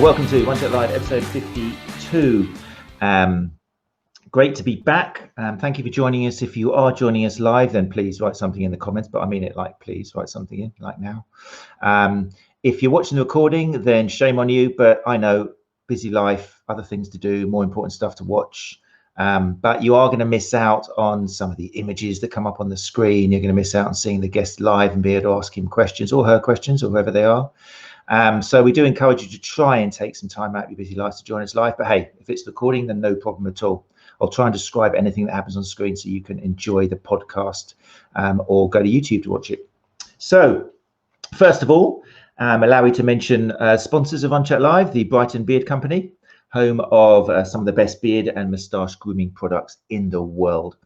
welcome to One Chat Live, episode 52. Great to be back. Thank you for joining us. If you are joining us live, then please write something in the comments, but I mean it like, please write something in, like now. If you're watching the recording, then shame on you, but I know, busy life, other things to do, more important stuff to watch. But you are going to miss out on some of the images that come up on the screen. You're going to miss out on seeing the guest live and be able to ask him questions or her questions or whoever they are. So we do encourage you to try and take some time out of your busy life to join us live. But hey, if it's recording, then no problem at all. I'll try and describe anything that happens on screen so you can enjoy the podcast or go to YouTube to watch it. So first of all, allow me to mention sponsors of Unchat Live, the Brighton Beard Company, home of some of the best beard and moustache grooming products in the world.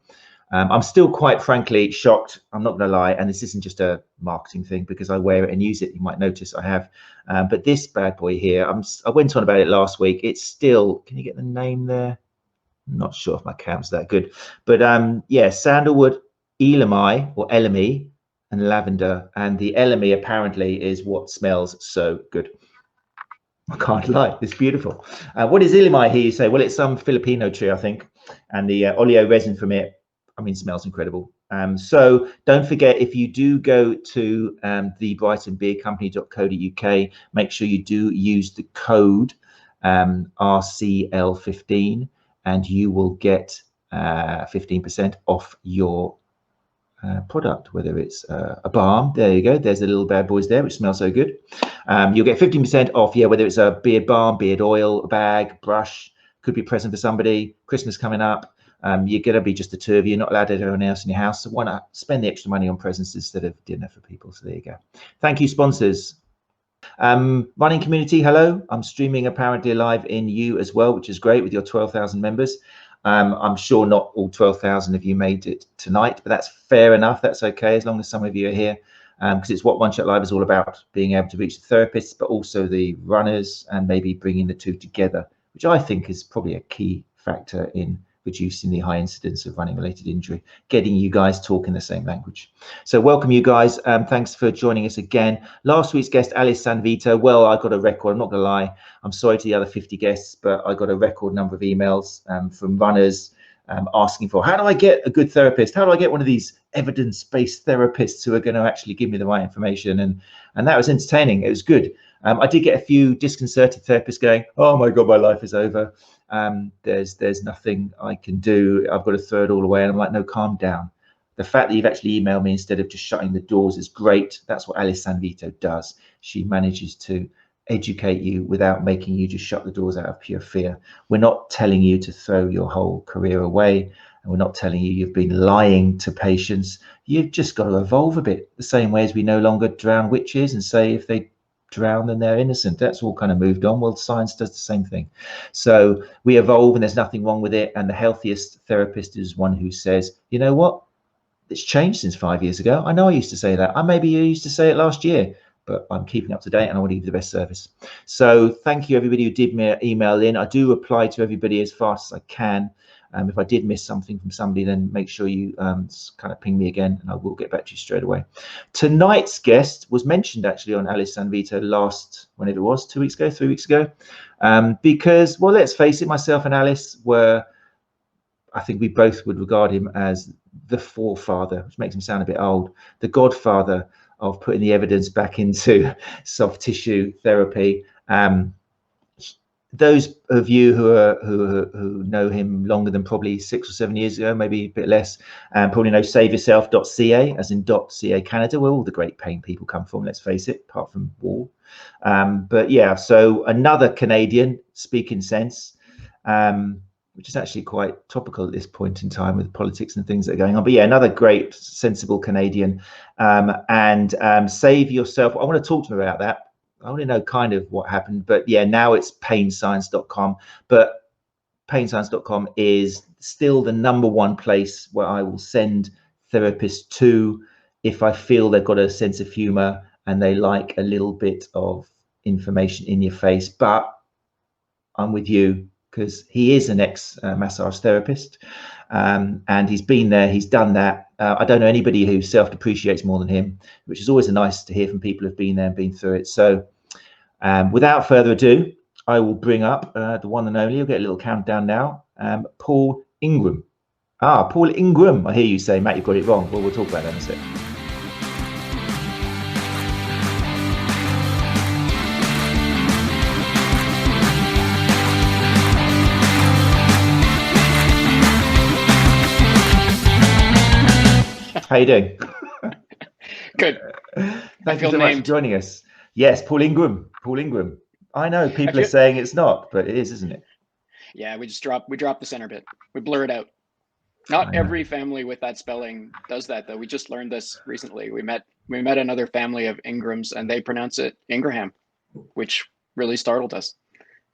I'm still quite frankly shocked, I'm not going to lie, and this isn't just a marketing thing because I wear it and use it. You might notice I have, but this bad boy here, I went on about it last week. It's still, can you get the name there? I'm not sure if my cam's that good, but yeah, sandalwood, elemi or elemi and lavender, and the elemi apparently is what smells so good. I can't lie, it's beautiful. What is elemi here, you say? Well, it's some Filipino tree, I think, and the oleo resin from it, I mean, smells incredible. So don't forget, if you do go to the brightonbeardcompany.co.uk, make sure you do use the code RCL15 and you will get 15% off your product, whether it's a balm. There you go, there's the little bad boys there which smell so good. You'll get 15% off, yeah, whether it's a beard balm, beard oil, a bag, brush, could be a present for somebody, Christmas coming up. You're going to be just the two of you, not allowed anyone else in your house. So why not spend the extra money on presents instead of dinner for people? So there you go. Thank you, sponsors. Running community, hello. I'm streaming apparently live in you as well, which is great with your 12,000 members. I'm sure not all 12,000 of you made it tonight, but that's fair enough. That's okay, as long as some of you are here, because it's what One Chat Live is all about, being able to reach the therapists, but also the runners, and maybe bringing the two together, which I think is probably a key factor in reducing the high incidence of running related injury, getting you guys talking the same language. So welcome you guys. Thanks for joining us again. Last week's guest, Alice Sanvito. Well, I got a record, I'm not gonna lie. I'm sorry to the other 50 guests, but I got a record number of emails from runners asking for, how do I get a good therapist? How do I get one of these evidence-based therapists who are going to actually give me the right information? And that was entertaining. It was good. I did get a few disconcerted therapists going, oh my God, my life is over. There's nothing I can do. I've got to throw it all away. And I'm like, no, calm down. The fact that you've actually emailed me instead of just shutting the doors is great. That's what Alice Sanvito does. She manages to educate you without making you just shut the doors out of pure fear. We're not telling you to throw your whole career away, and we're not telling you you've been lying to patients. You've just got to evolve a bit, the same way as we no longer drown witches and say if they drown then they're innocent. That's all kind of moved on. Well, science does the same thing. So we evolve and there's nothing wrong with it. And the healthiest therapist is one who says, you know what, it's changed since 5 years ago. I know I used to say that. Maybe you used to say it last year, but I'm keeping up to date and I want to give you the best service. So thank you everybody who did me email in. I do reply to everybody as fast as I can. If I did miss something from somebody, then make sure you kind of ping me again and I will get back to you straight away. Tonight's guest was mentioned actually on Alice Sanvito last, whenever it was, 2 weeks ago, 3 weeks ago, because, well, let's face it, myself and Alice were, I think we both would regard him as the forefather, which makes him sound a bit old, the godfather of putting the evidence back into soft tissue therapy. Those of you who know him longer than probably 6 or 7 years ago, maybe a bit less, probably know saveyourself.ca, as in .ca Canada, where all the great pain people come from, let's face it, apart from war. But yeah, so another Canadian, speaking sense, which is actually quite topical at this point in time with politics and things that are going on. But yeah, another great, sensible Canadian. And Save Yourself, I want to talk to him about that. I want to know kind of what happened, but yeah, now it's painscience.com, but painscience.com is still the #1 place where I will send therapists to if I feel they've got a sense of humor and they like a little bit of information in your face. But I'm with you because he is an ex-massage therapist, and he's been there, he's done that. I don't know anybody who self-depreciates more than him, which is always nice to hear from people who've been there and been through it. So without further ado, I will bring up the one and only. You'll get a little countdown now. Paul Ingraham. Paul Ingraham. I hear you say, Matt, you've got it wrong. Well, we'll talk about that in a sec. How you doing? Good. Thank you so much for joining us. Yes, Paul Ingraham. Paul Ingraham. I know people are saying it's not, but it is, isn't it? Yeah, we dropped the center bit. We blur it out. Not every family with that spelling does that, though. We just learned this recently. We met another family of Ingrams, and they pronounce it Ingraham, which really startled us.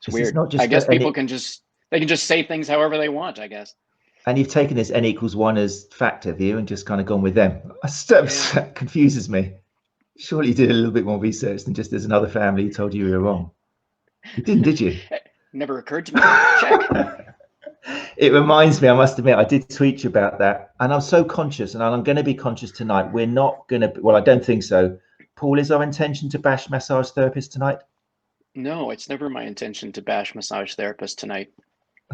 It's weird. I guess people can just say things however they want, I guess. And you've taken this n equals 1 as fact, have you, and just kind of gone with them? That confuses me. Surely you did a little bit more research than just there's another family who told you were wrong. You didn't, did you? Never occurred to me. Check. It reminds me, I must admit, I did tweet you about that, and I'm so conscious, and I'm going to be conscious tonight. We're not going to, well, I don't think so. Paul, is our intention to bash massage therapists tonight? No, it's never my intention to bash massage therapists tonight.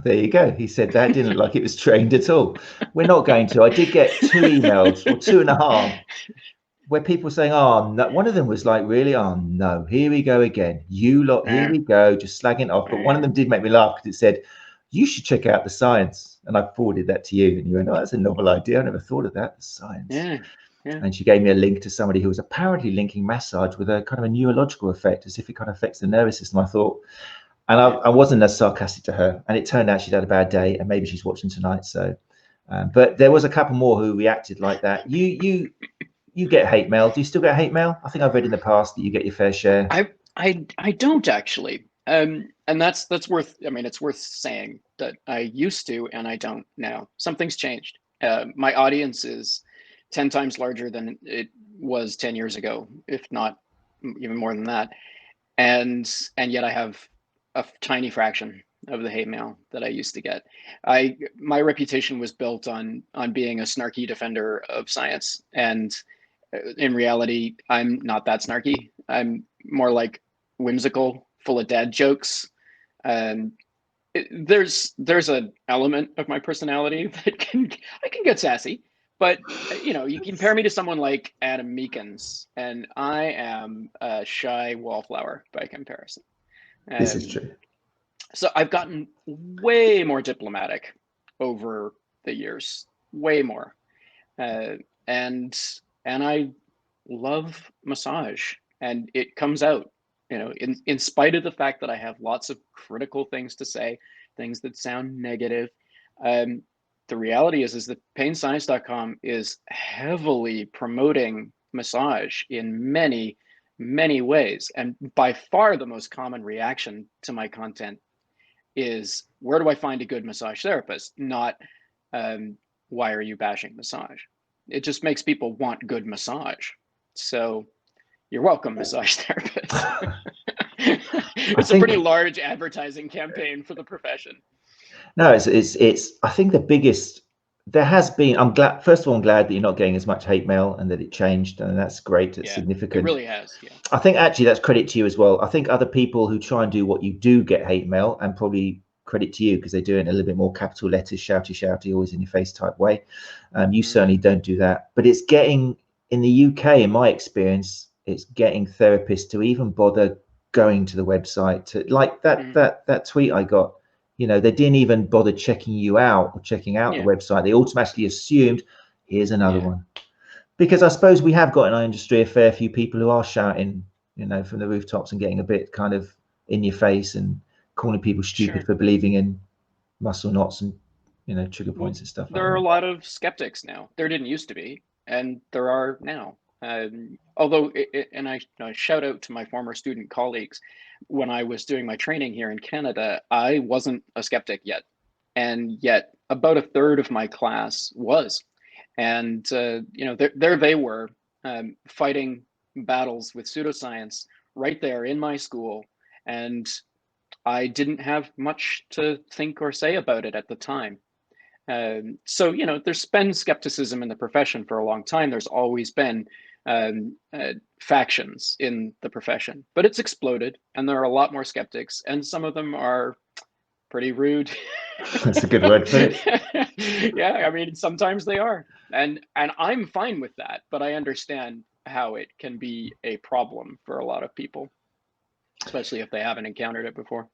There you go. He said that. Didn't look like it was trained at all. We're not going to. I did get 2 emails, or 2.5, where people were saying, oh, no. One of them was like, really? Oh, no, here we go again. You lot, here we go, just slagging off. But one of them did make me laugh because it said, you should check out the science. And I forwarded that to you. And you went, oh, that's a novel idea. I never thought of that. The science. Yeah. And she gave me a link to somebody who was apparently linking massage with a kind of a neurological effect, as if it kind of affects the nervous system. I thought, and I wasn't as sarcastic to her. And it turned out she'd had a bad day, and maybe she's watching tonight. So, but there was a couple more who reacted like that. You get hate mail. Do you still get hate mail? I think I've read in the past that you get your fair share. I don't actually. And that's worth. I mean, it's worth saying that I used to, and I don't now. Something's changed. My audience is 10 times larger than it was 10 years ago, if not even more than that. And yet I have a tiny fraction of the hate mail that I used to get. My reputation was built on being a snarky defender of science, and in reality, I'm not that snarky. I'm more like whimsical, full of dad jokes. There's an element of my personality that I can get sassy, but you compare me to someone like Adam Meekins, and I am a shy wallflower by comparison. This is true. So I've gotten way more diplomatic over the years, way more, and I love massage, and it comes out, in spite of the fact that I have lots of critical things to say, things that sound negative. The reality is that painscience.com is heavily promoting massage in many, many ways. And by far the most common reaction to my content is, where do I find a good massage therapist? Not, why are you bashing massage? It just makes people want good massage. So you're welcome, massage therapist. It's a pretty large advertising campaign for the profession. No, it's I think the biggest there has been. I'm glad. First of all, I'm glad that you're not getting as much hate mail and that it changed, and that's great. It's significant. It really has. Yeah. I think actually that's credit to you as well. I think other people who try and do what you do get hate mail, and probably credit to you because they do it in a little bit more capital letters, shouty, always in your face type way. You certainly don't do that, but it's getting in the UK, in my experience, it's getting therapists to even bother going to the website to like that tweet I got. They didn't even bother checking you out or checking out the website. They automatically assumed, here's another one. Because I suppose we have got in our industry a fair few people who are shouting, from the rooftops and getting a bit kind of in your face and calling people stupid for believing in muscle knots and, trigger points and stuff. There are a lot of skeptics now. There didn't used to be, and there are now. Although, and I shout out to my former student colleagues, when I was doing my training here in Canada, I wasn't a skeptic yet. And yet about a third of my class was. And, there they were fighting battles with pseudoscience right there in my school. And I didn't have much to think or say about it at the time. So, there's been skepticism in the profession for a long time. There's always been factions in the profession, but it's exploded, and there are a lot more skeptics, and some of them are pretty rude. That's a good word for it. Yeah, I mean, sometimes they are, and I'm fine with that, but I understand how it can be a problem for a lot of people, especially if they haven't encountered it before.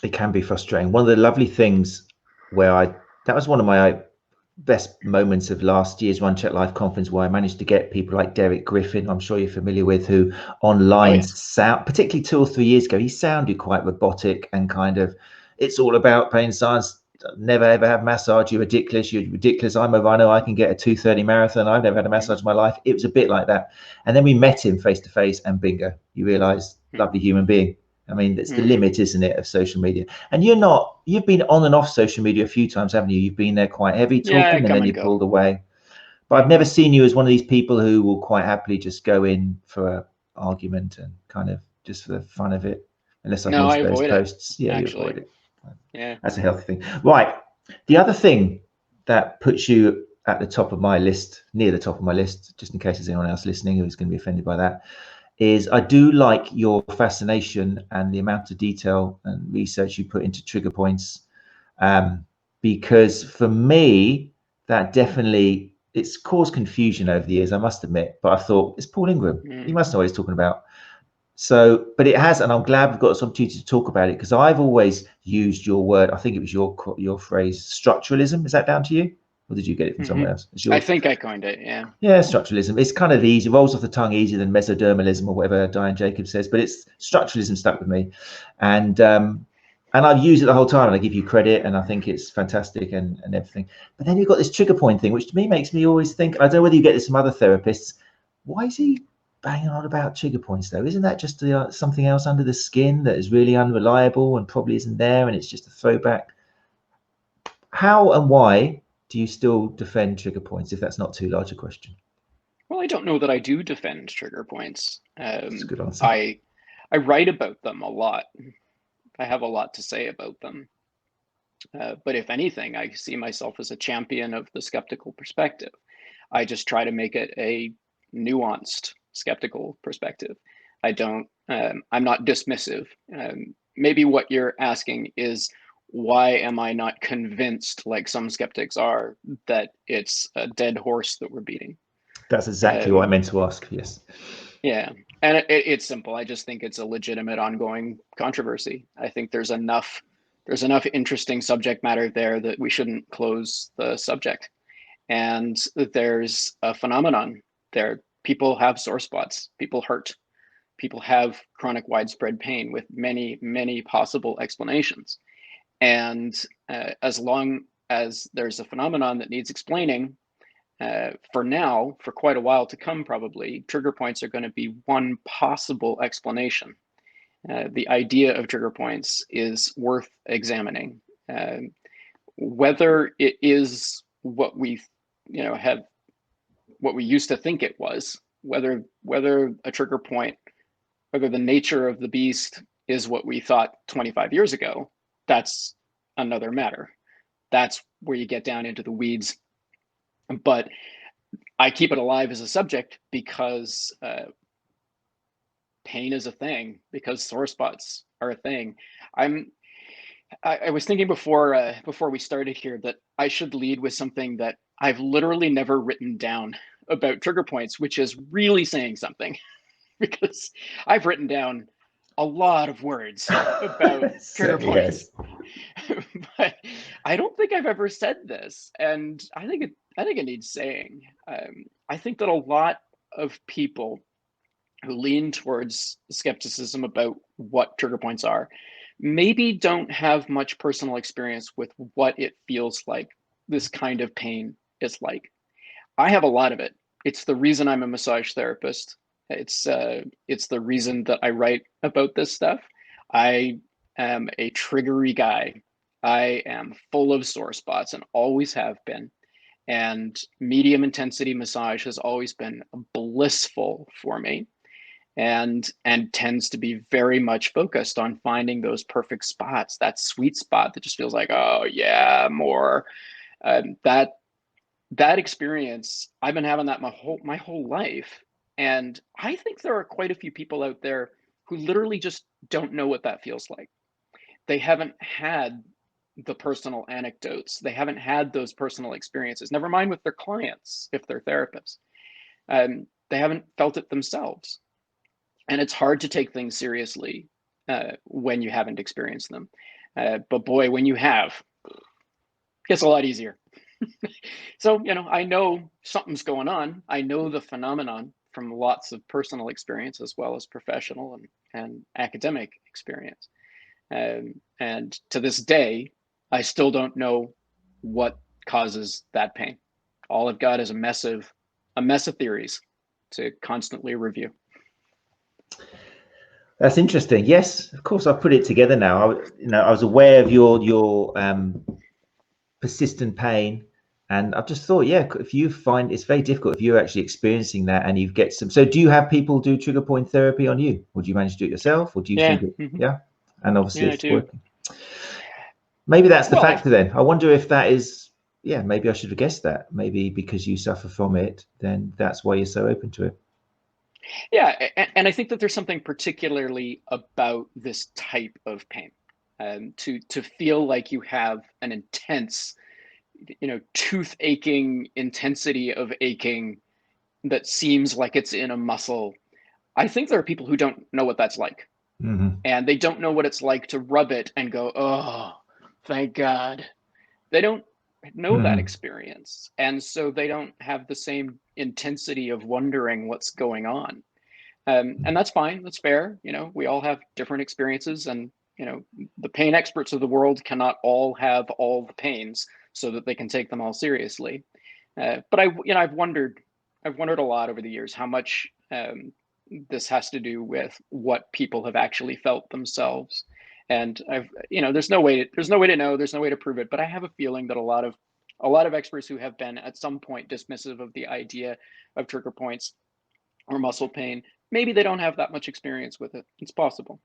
It can be frustrating. One of the lovely things that was one of my best moments of last year's One Check Life conference, where I managed to get people like Derek Griffin, I'm sure you're familiar with, who Oh online yeah. sound, particularly 2 or 3 years ago, he sounded quite robotic and kind of, it's all about pain science. Never ever have massage. You're ridiculous. You're ridiculous. I'm a runner. I can get a 2:30 marathon. I've never had a massage in my life. It was a bit like that. And then we met him face to face, and bingo, you realise, lovely human being. I mean, it's the limit, isn't it, of social media? And you've been on and off social media a few times, haven't you? You've been there quite heavy Yeah, talking, and come then and you go. pulled away. But I've never seen you as one of these people who will quite happily just go in for an argument and kind of just for the fun of it, unless I've No, I missed those avoid it, posts. Yeah, you avoid actually. it. Yeah. That's a healthy thing. Right. The other thing that puts you at the top of my list, near the top of my list, just in case there's anyone else listening who's going to be offended by that, is I do like your fascination and the amount of detail and research you put into trigger points. Because for me, that definitely, it's caused confusion over the years, I must admit. But I thought, it's Paul Ingraham. He must know what he's talking about. So, but it has, and I'm glad we've got some opportunity to talk about it, because I've always used your word. I think it was your phrase, structuralism. Is that down to you, or did you get it from somewhere else? It's I yours. think I coined it. Yeah. Yeah, structuralism. It's kind of easy, rolls off the tongue easier than mesodermalism or whatever Diane Jacobs says. But it's structuralism stuck with me, and I've used it the whole time, and I give you credit, and I think it's fantastic and everything. But then you've got this trigger point thing, which to me makes me always think. I don't know whether you get this from other therapists. Why is he banging on about trigger points though? Isn't that just something else under the skin that is really unreliable and probably isn't there, and it's just a throwback? How and why do you still defend trigger points, if that's not too large a question? Well, I don't know that I do defend trigger points. That's a good answer. I write about them a lot. I have a lot to say about them. But if anything, I see myself as a champion of the skeptical perspective. I just try to make it a nuanced skeptical perspective. I'm not dismissive. Maybe what you're asking is, why am I not convinced, like some skeptics are, that it's a dead horse that we're beating? That's exactly what I meant to ask. Yes. Yeah, and it's simple. I just think it's a legitimate ongoing controversy. I think there's enough interesting subject matter there that we shouldn't close the subject. And there's a phenomenon there. People have sore spots. People hurt. People have chronic widespread pain with many, many possible explanations. And as long as there's a phenomenon that needs explaining, for now, for quite a while to come, probably, trigger points are going to be one possible explanation. The idea of trigger points is worth examining. Whether it is what we, have, what we used to think it was, whether a trigger point, whether the nature of the beast is what we thought 25 years ago, that's another matter. That's where you get down into the weeds. But I keep it alive as a subject because pain is a thing, because sore spots are a thing. I was thinking before we started here that I should lead with something that I've literally never written down about trigger points, which is really saying something, because I've written down a lot of words about trigger Yes. points, but I don't think I've ever said this, and I think it needs saying. I think that a lot of people who lean towards skepticism about what trigger points are maybe don't have much personal experience with what it feels like this kind of pain is like. I have a lot of it. It's the reason I'm a massage therapist. It's the reason that I write about this stuff. I am a triggery guy. I am full of sore spots and always have been. And medium intensity massage has always been blissful for me, and tends to be very much focused on finding those perfect spots, that sweet spot that just feels like, oh yeah, more. That experience, I've been having that my whole life. And I think there are quite a few people out there who literally just don't know what that feels like. They haven't had the personal anecdotes. They haven't had those personal experiences, never mind with their clients, if they're therapists. They haven't felt it themselves. And it's hard to take things seriously when you haven't experienced them. But boy, when you have, it's a lot easier. So, I know something's going on. I know the phenomenon from lots of personal experience as well as professional and academic experience. And to this day, I still don't know what causes that pain. All I've got is a mess of theories to constantly review. That's interesting. Yes, of course, I've put it together now. I was aware of your persistent pain, and I've just thought, yeah, if you find it's very difficult if you're actually experiencing that and you get some. So, do you have people do trigger point therapy on you, or do you manage to do it yourself, or do you think it? Yeah, and obviously Yeah, it's working. Maybe that's the factor then. I wonder if that is. Yeah, maybe I should have guessed that. Maybe because you suffer from it, then that's why you're so open to it. Yeah, and I think that there's something particularly about this type of pain, to feel like you have an intense, tooth aching intensity of aching that seems like it's in a muscle. I think there are people who don't know what that's like, and they don't know what it's like to rub it and go, oh, thank God. They don't know that experience, and so they don't have the same intensity of wondering what's going on. And that's fine. That's fair. We all have different experiences, and the pain experts of the world cannot all have all the pains so that they can take them all seriously. But I've wondered a lot over the years how much this has to do with what people have actually felt themselves. And there's no way to know, there's no way to prove it. But I have a feeling that a lot of experts who have been at some point dismissive of the idea of trigger points or muscle pain, maybe they don't have that much experience with it. It's possible.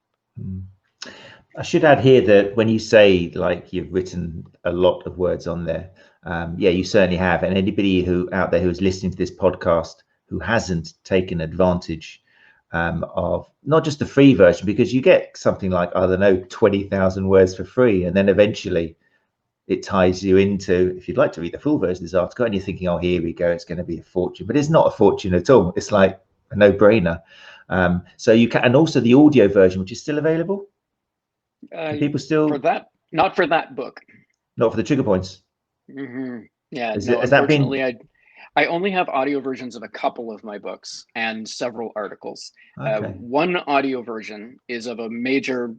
I should add here that when you say like you've written a lot of words on there, yeah, you certainly have. And anybody who out there who is listening to this podcast who hasn't taken advantage of not just the free version, because you get something like, I don't know, 20,000 words for free. And then eventually it ties you into, if you'd like to read the full version of this article and you're thinking, oh, here we go, it's going to be a fortune. But it's not a fortune at all. It's like a no-brainer. So you can, and also the audio version, which is still available. People still for that, not for that book, not for the trigger points. Yeah, Has no. that been? Unfortunately, I only have audio versions of a couple of my books and several articles. Okay. One audio version is of a major,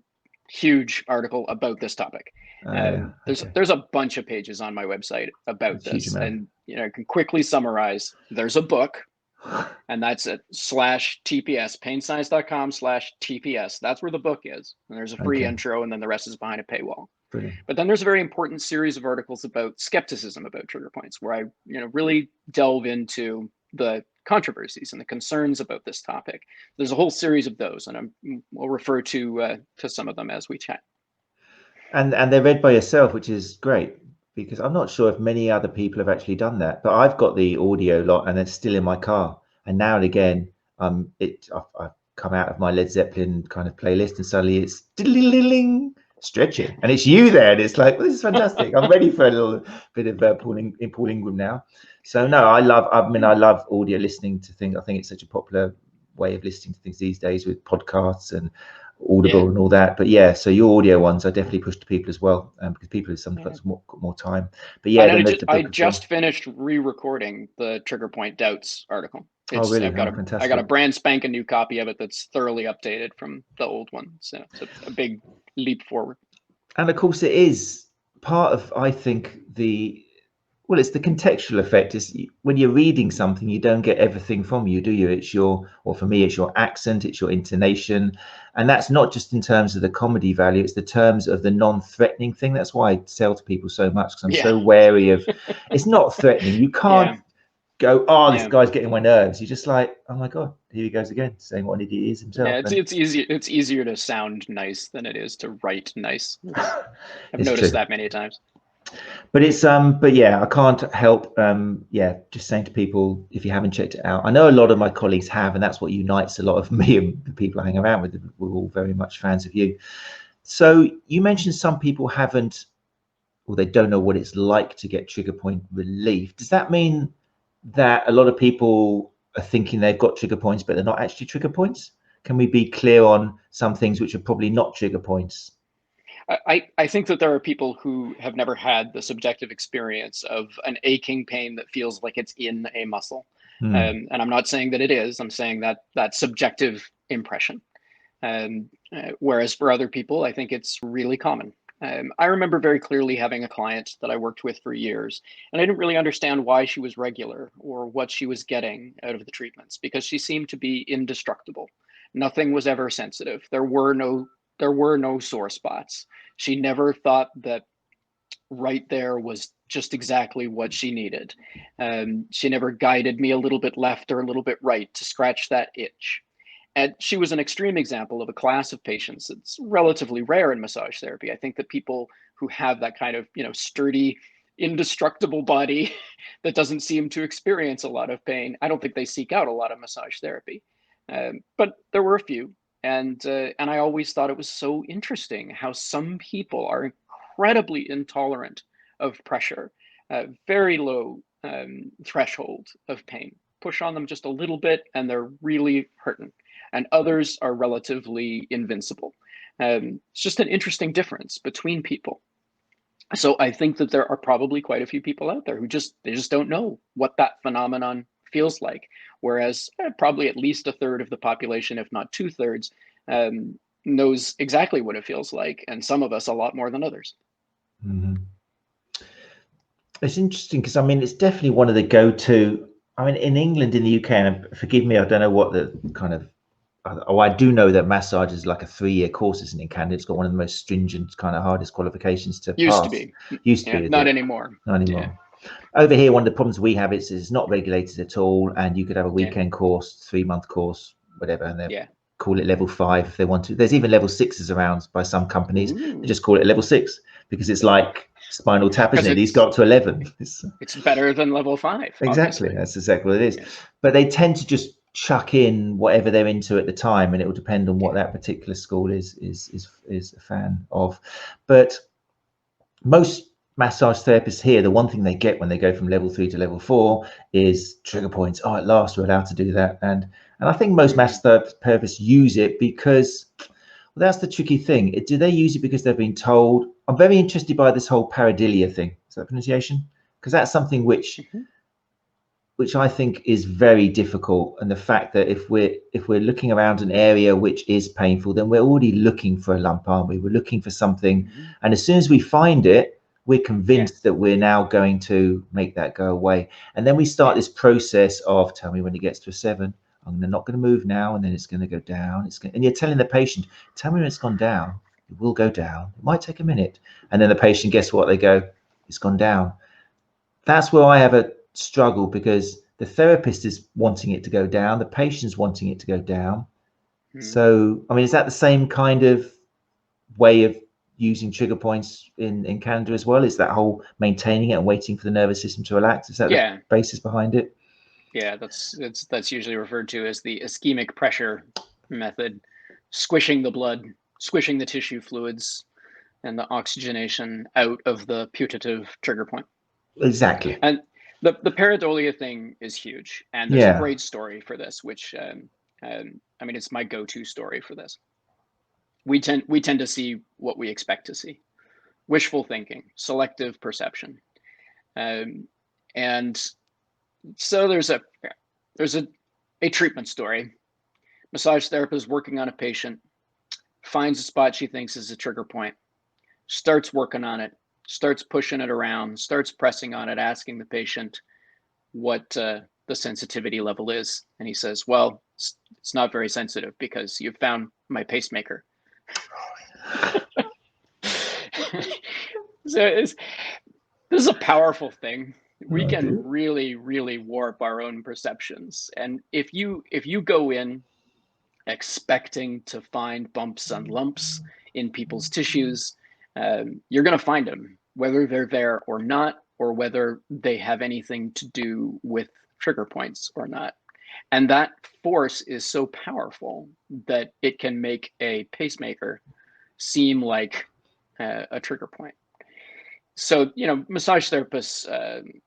huge article about this topic. There's a bunch of pages on my website about this, and I can quickly summarize. There's a book, and that's at /TPS, painscience.com/TPS. That's where the book is. And there's a free intro, and then the rest is behind a paywall. Brilliant. But then there's a very important series of articles about skepticism about trigger points, where I really delve into the controversies and the concerns about this topic. There's a whole series of those, and we'll refer to some of them as we chat. And they're read by yourself, which is great, because I'm not sure if many other people have actually done that. But I've got the audio lot, and it's still in my car. And now and again, I've come out of my Led Zeppelin kind of playlist, and suddenly it's stretching, and it's you there, and it's like, well, this is fantastic. I'm ready for a little bit of Paul Ingraham now. So no, I love audio listening to things. I think it's such a popular way of listening to things these days with podcasts and Audible and all that. But yeah, so your audio ones I definitely push to people as well, because people have sometimes more time. But yeah, I just finished re-recording the Trigger Point Doubts article. Oh, really? I got a brand spanking new copy of it that's thoroughly updated from the old one. So it's a big leap forward. And of course, it is part of, I think, it's the contextual effect. Is when you're reading something, you don't get everything from you, do you? Or for me, it's your accent, it's your intonation. And that's not just in terms of the comedy value, it's the terms of the non-threatening thing. That's why I sell to people so much, because I'm so wary of, it's not threatening. You can't go, oh, this guy's getting my nerves. You're just like, oh my God, here he goes again, saying what an idiot he is himself. Yeah, it's easier to sound nice than it is to write nice. I've noticed that many times. But it's but yeah, I can't help yeah, just saying to people, if you haven't checked it out. I know a lot of my colleagues have, and that's what unites a lot of me and the people I hang around with. We're all very much fans of you. So you mentioned some people haven't, or they don't know what it's like to get trigger point relief. Does that mean that a lot of people are thinking they've got trigger points, but they're not actually trigger points? Can we be clear on some things which are probably not trigger points? I think that there are people who have never had the subjective experience of an aching pain that feels like it's in a muscle. Hmm. And I'm not saying that it is, I'm saying that that subjective impression. Whereas for other people, I think it's really common. I remember very clearly having a client that I worked with for years, and I didn't really understand why she was regular or what she was getting out of the treatments, because she seemed to be indestructible. Nothing was ever sensitive. There were no sore spots. She never thought that right there was just exactly what she needed. She never guided me a little bit left or a little bit right to scratch that itch. And she was an extreme example of a class of patients that's relatively rare in massage therapy. I think that people who have that kind of, sturdy, indestructible body that doesn't seem to experience a lot of pain, I don't think they seek out a lot of massage therapy. But there were a few, and I always thought it was so interesting how some people are incredibly intolerant of pressure, very low threshold of pain. Push on them just a little bit, and they're really hurting, and others are relatively invincible. It's just an interesting difference between people. So I think that there are probably quite a few people out there who they just don't know what that phenomenon feels like. Whereas probably at least a third of the population, if not two-thirds, knows exactly what it feels like, and some of us a lot more than others. Mm-hmm. It's interesting because I mean it's definitely one of the go-to. I mean, in England, in the UK, and forgive me, I don't know what the kind of. Oh, I do know that massage is like a 3-year course, isn't it? In Canada, it's got one of the most stringent, kind of hardest qualifications to Used to pass. be. Used to Yeah, be, is not it? anymore. Not Yeah, anymore. Over here, one of the problems we have is it's not regulated at all, and you could have a yeah, weekend course, 3-month course, whatever, and they yeah. call it level 5 if they want to. There's even level 6s around by some companies. They Ooh, just call it level 6 because it's like Spinal Tap, isn't because it? These go up to 11. it's better than level 5, Exactly, obviously. that's exactly what it is. Yeah, But they tend to just chuck in whatever they're into at the time, and it will depend on what yeah. that particular school is a fan of. But most massage therapists here, the one thing they get when they go from level 3 to level 4 is trigger points. Oh, at last we're allowed to do that, and I think most Mm-hmm. massage therapists use it because, well, that's the tricky thing. Do they use it because they've been told? I'm very interested by this whole pareidolia thing. Is that pronunciation? Because that's something Mm-hmm. which I think is very difficult. And the fact that if we're looking around an area which is painful, then we're already looking for a lump, aren't we? We're looking for something, Mm-hmm. and as soon as we find it, we're Yeah, convinced that we're now going to make that go away. And then we start yeah. this process of tell me when it gets to a 7. I'm not going to move now, and then it's going to go down. And you're telling the patient, tell me when it's gone down. It will go down. It might take a minute, and then the patient, guess what? They go, it's gone down. That's where I have a struggle because the therapist is wanting it to go down, the patient's wanting it to go down. Mm-hmm. So, I mean, is that the same kind of way of using trigger points in Canada as well? Is that whole maintaining it and waiting for the nervous system to relax? Is that the Yeah, basis behind it? yeah. That's usually referred to as the ischemic pressure method, squishing the blood, squishing the tissue fluids, and the oxygenation out of the putative trigger point. Exactly. And the pareidolia thing is huge, and there's a Yeah. great story for this, which I mean, it's my go-to story for this. We tend to see what we expect to see: wishful thinking, selective perception, um, and so there's a treatment story. Massage therapist working on a patient, finds a spot she thinks is a trigger point, starts working on it, starts pushing it around, starts pressing on it, asking the patient what the sensitivity level is. And he says, well, it's not very sensitive because you've found my pacemaker. So this is a powerful thing. We Oh can dear. really, really warp our own perceptions. And if you go in expecting to find bumps and lumps in people's tissues, you're going to find them. whether they're there or not, or whether they have anything to do with trigger points or not. And that force is so powerful that it can make a pacemaker seem like a trigger point. So, massage therapists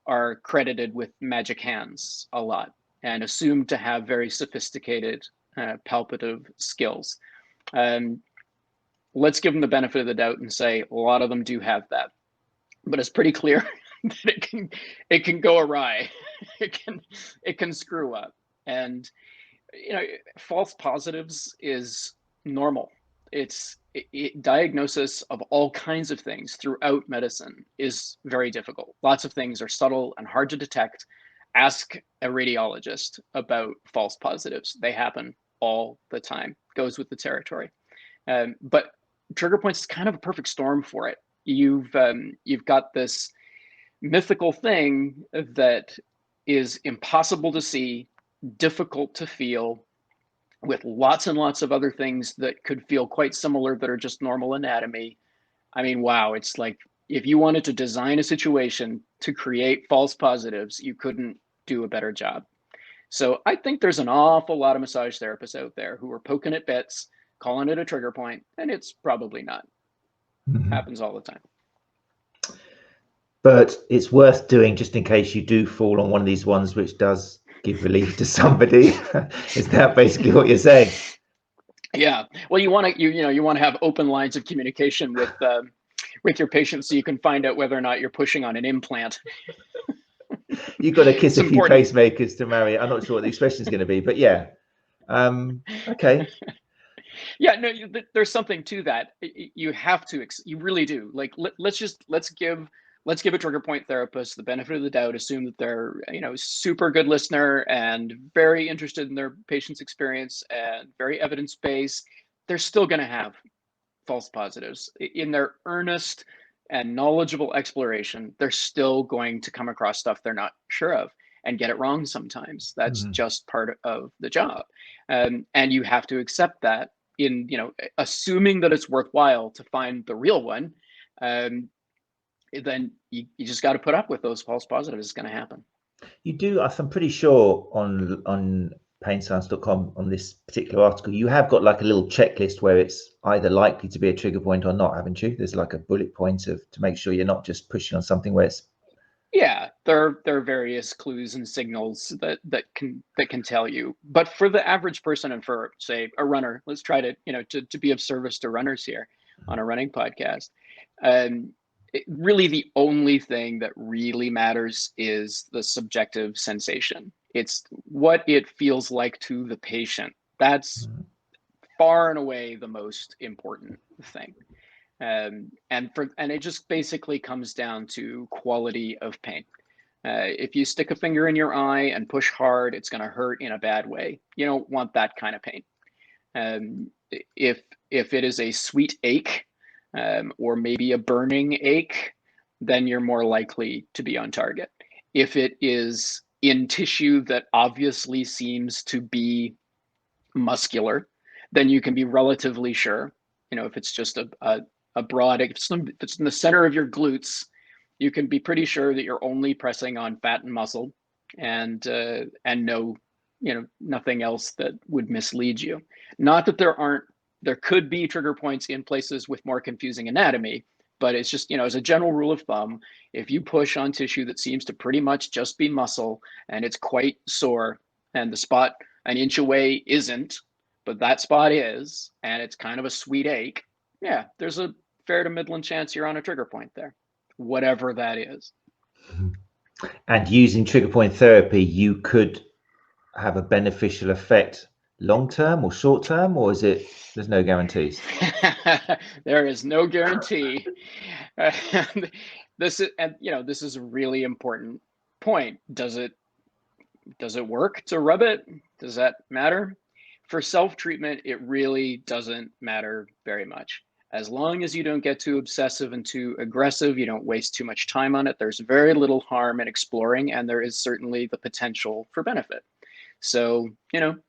are credited with magic hands a lot and assumed to have very sophisticated palpative skills. Let's give them the benefit of the doubt and say a lot of them do have that, but it's pretty clear that it can go awry. it can screw up, and false positives is normal. Diagnosis of all kinds of things throughout medicine is very difficult. Lots of things are subtle and hard to detect. Ask a radiologist about false positives. They happen all the time. Goes with the territory. But trigger points is kind of a perfect storm for it. You've got this mythical thing that is impossible to see, difficult to feel, with lots and lots of other things that could feel quite similar that are just normal anatomy. I mean, wow, it's like if you wanted to design a situation to create false positives, you couldn't do a better job. So I think there's an awful lot of massage therapists out there who are poking at bits, calling it a trigger point, and it's probably not. Mm-hmm. Happens all the time. But it's worth doing just in case you do fall on one of these ones which does give relief to somebody. Is that basically what you're saying? Yeah. Well, you want to have open lines of communication with your patients so you can find out whether or not you're pushing on an implant. You've got to kiss It's a few important. pacemakers to marry it. I'm not sure what the expression is going to be, but yeah. Okay. Yeah, no, there's something to that. You have to, you really do. Like, let's give a trigger point therapist the benefit of the doubt. Assume that they're super good listener and very interested in their patient's experience and very evidence based. They're still going to have false positives in their earnest and knowledgeable exploration. They're still going to come across stuff they're not sure of and get it wrong sometimes. That's just part of the job, and you have to accept that. In assuming that it's worthwhile to find the real one, then you just got to put up with those false positives. It's going to happen. You do, I'm pretty sure on painscience.com on this particular article, you have got like a little checklist where it's either likely to be a trigger point or not, haven't you? There's like a bullet point to make sure you're not just pushing on something where it's. Yeah, there are various clues and signals that can tell you. But for the average person and for, say, a runner, let's try to to be of service to runners here on a running podcast. Really, the only thing that really matters is the subjective sensation. It's what it feels like to the patient. That's far and away the most important thing. And it just basically comes down to quality of pain. If you stick a finger in your eye and push hard, it's going to hurt in a bad way. You don't want that kind of pain. If it is a sweet ache, or maybe a burning ache, then you're more likely to be on target. If it is in tissue that obviously seems to be muscular, then you can be relatively sure. If it's just a broad, if it's in the center of your glutes, you can be pretty sure that you're only pressing on fat and muscle, and no, nothing else that would mislead you. Not that there could be trigger points in places with more confusing anatomy, but it's just, as a general rule of thumb, if you push on tissue that seems to pretty much just be muscle and it's quite sore, and the spot an inch away isn't, but that spot is, and it's kind of a sweet ache, yeah, there's a fair to middling chance you're on a trigger point there, whatever that is. And using trigger point therapy, you could have a beneficial effect long term or short term, or there's no guarantees? There is no guarantee. This is a really important point. Does it work to rub it? Does that matter? For self-treatment, it really doesn't matter very much. As long as you don't get too obsessive and too aggressive, you don't waste too much time on it, there's very little harm in exploring, and there is certainly the potential for benefit. So,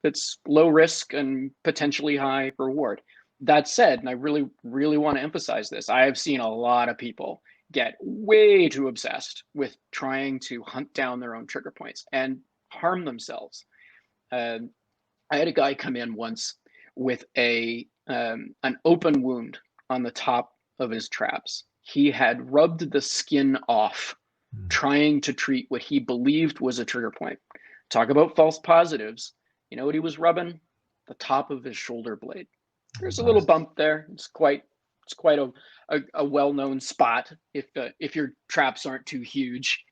it's low risk and potentially high reward. That said, and I really, really want to emphasize this, I have seen a lot of people get way too obsessed with trying to hunt down their own trigger points and harm themselves. I had a guy come in once with an open wound on the top of his traps. He had rubbed the skin off, trying to treat what he believed was a trigger point. Talk about false positives. You know what he was rubbing? The top of his shoulder blade. There's a little bump there. It's quite a well-known spot. If your traps aren't too huge,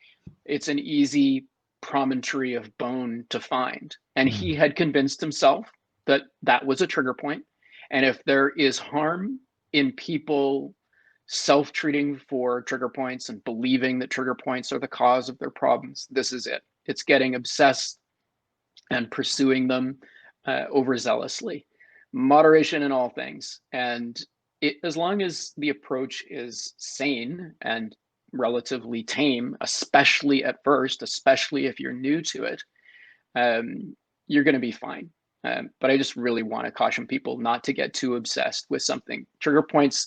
it's an easy promontory of bone to find. And he had convinced himself that that was a trigger point. And if there is harm in people self-treating for trigger points and believing that trigger points are the cause of their problems, this is it. It's getting obsessed and pursuing them overzealously. Moderation in all things. And as long as the approach is sane and relatively tame, especially at first, especially if you're new to it, you're going to be fine. But I just really want to caution people not to get too obsessed with something. Trigger points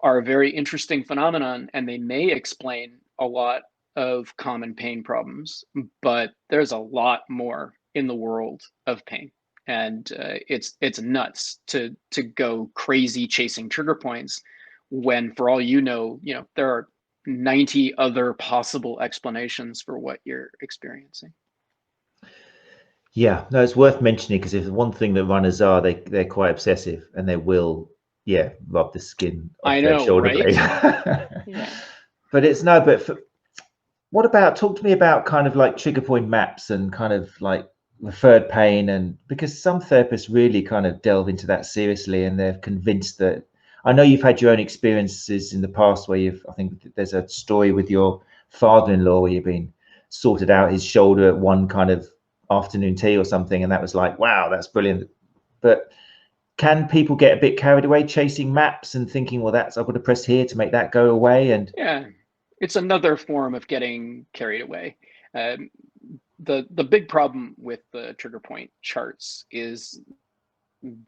are a very interesting phenomenon, and they may explain a lot of common pain problems, but there's a lot more in the world of pain. And it's nuts to go crazy chasing trigger points when, for all you know, there are 90 other possible explanations for what you're experiencing. Yeah, no, it's worth mentioning, because if one thing that runners are, they're quite obsessive, and they will, rub the skin off their shoulder blade. Yeah. But it's what about, talk to me about kind of like trigger point maps and kind of like referred pain, and because some therapists really kind of delve into that seriously, and they're convinced that, I know you've had your own experiences in the past where I think there's a story with your father-in-law where you've been sorted out his shoulder at one kind of afternoon tea or something, and that was like, wow, that's brilliant. But can people get a bit carried away chasing maps and thinking, well, I've got to press here to make that go away? And yeah, it's another form of getting carried away. The big problem with the trigger point charts is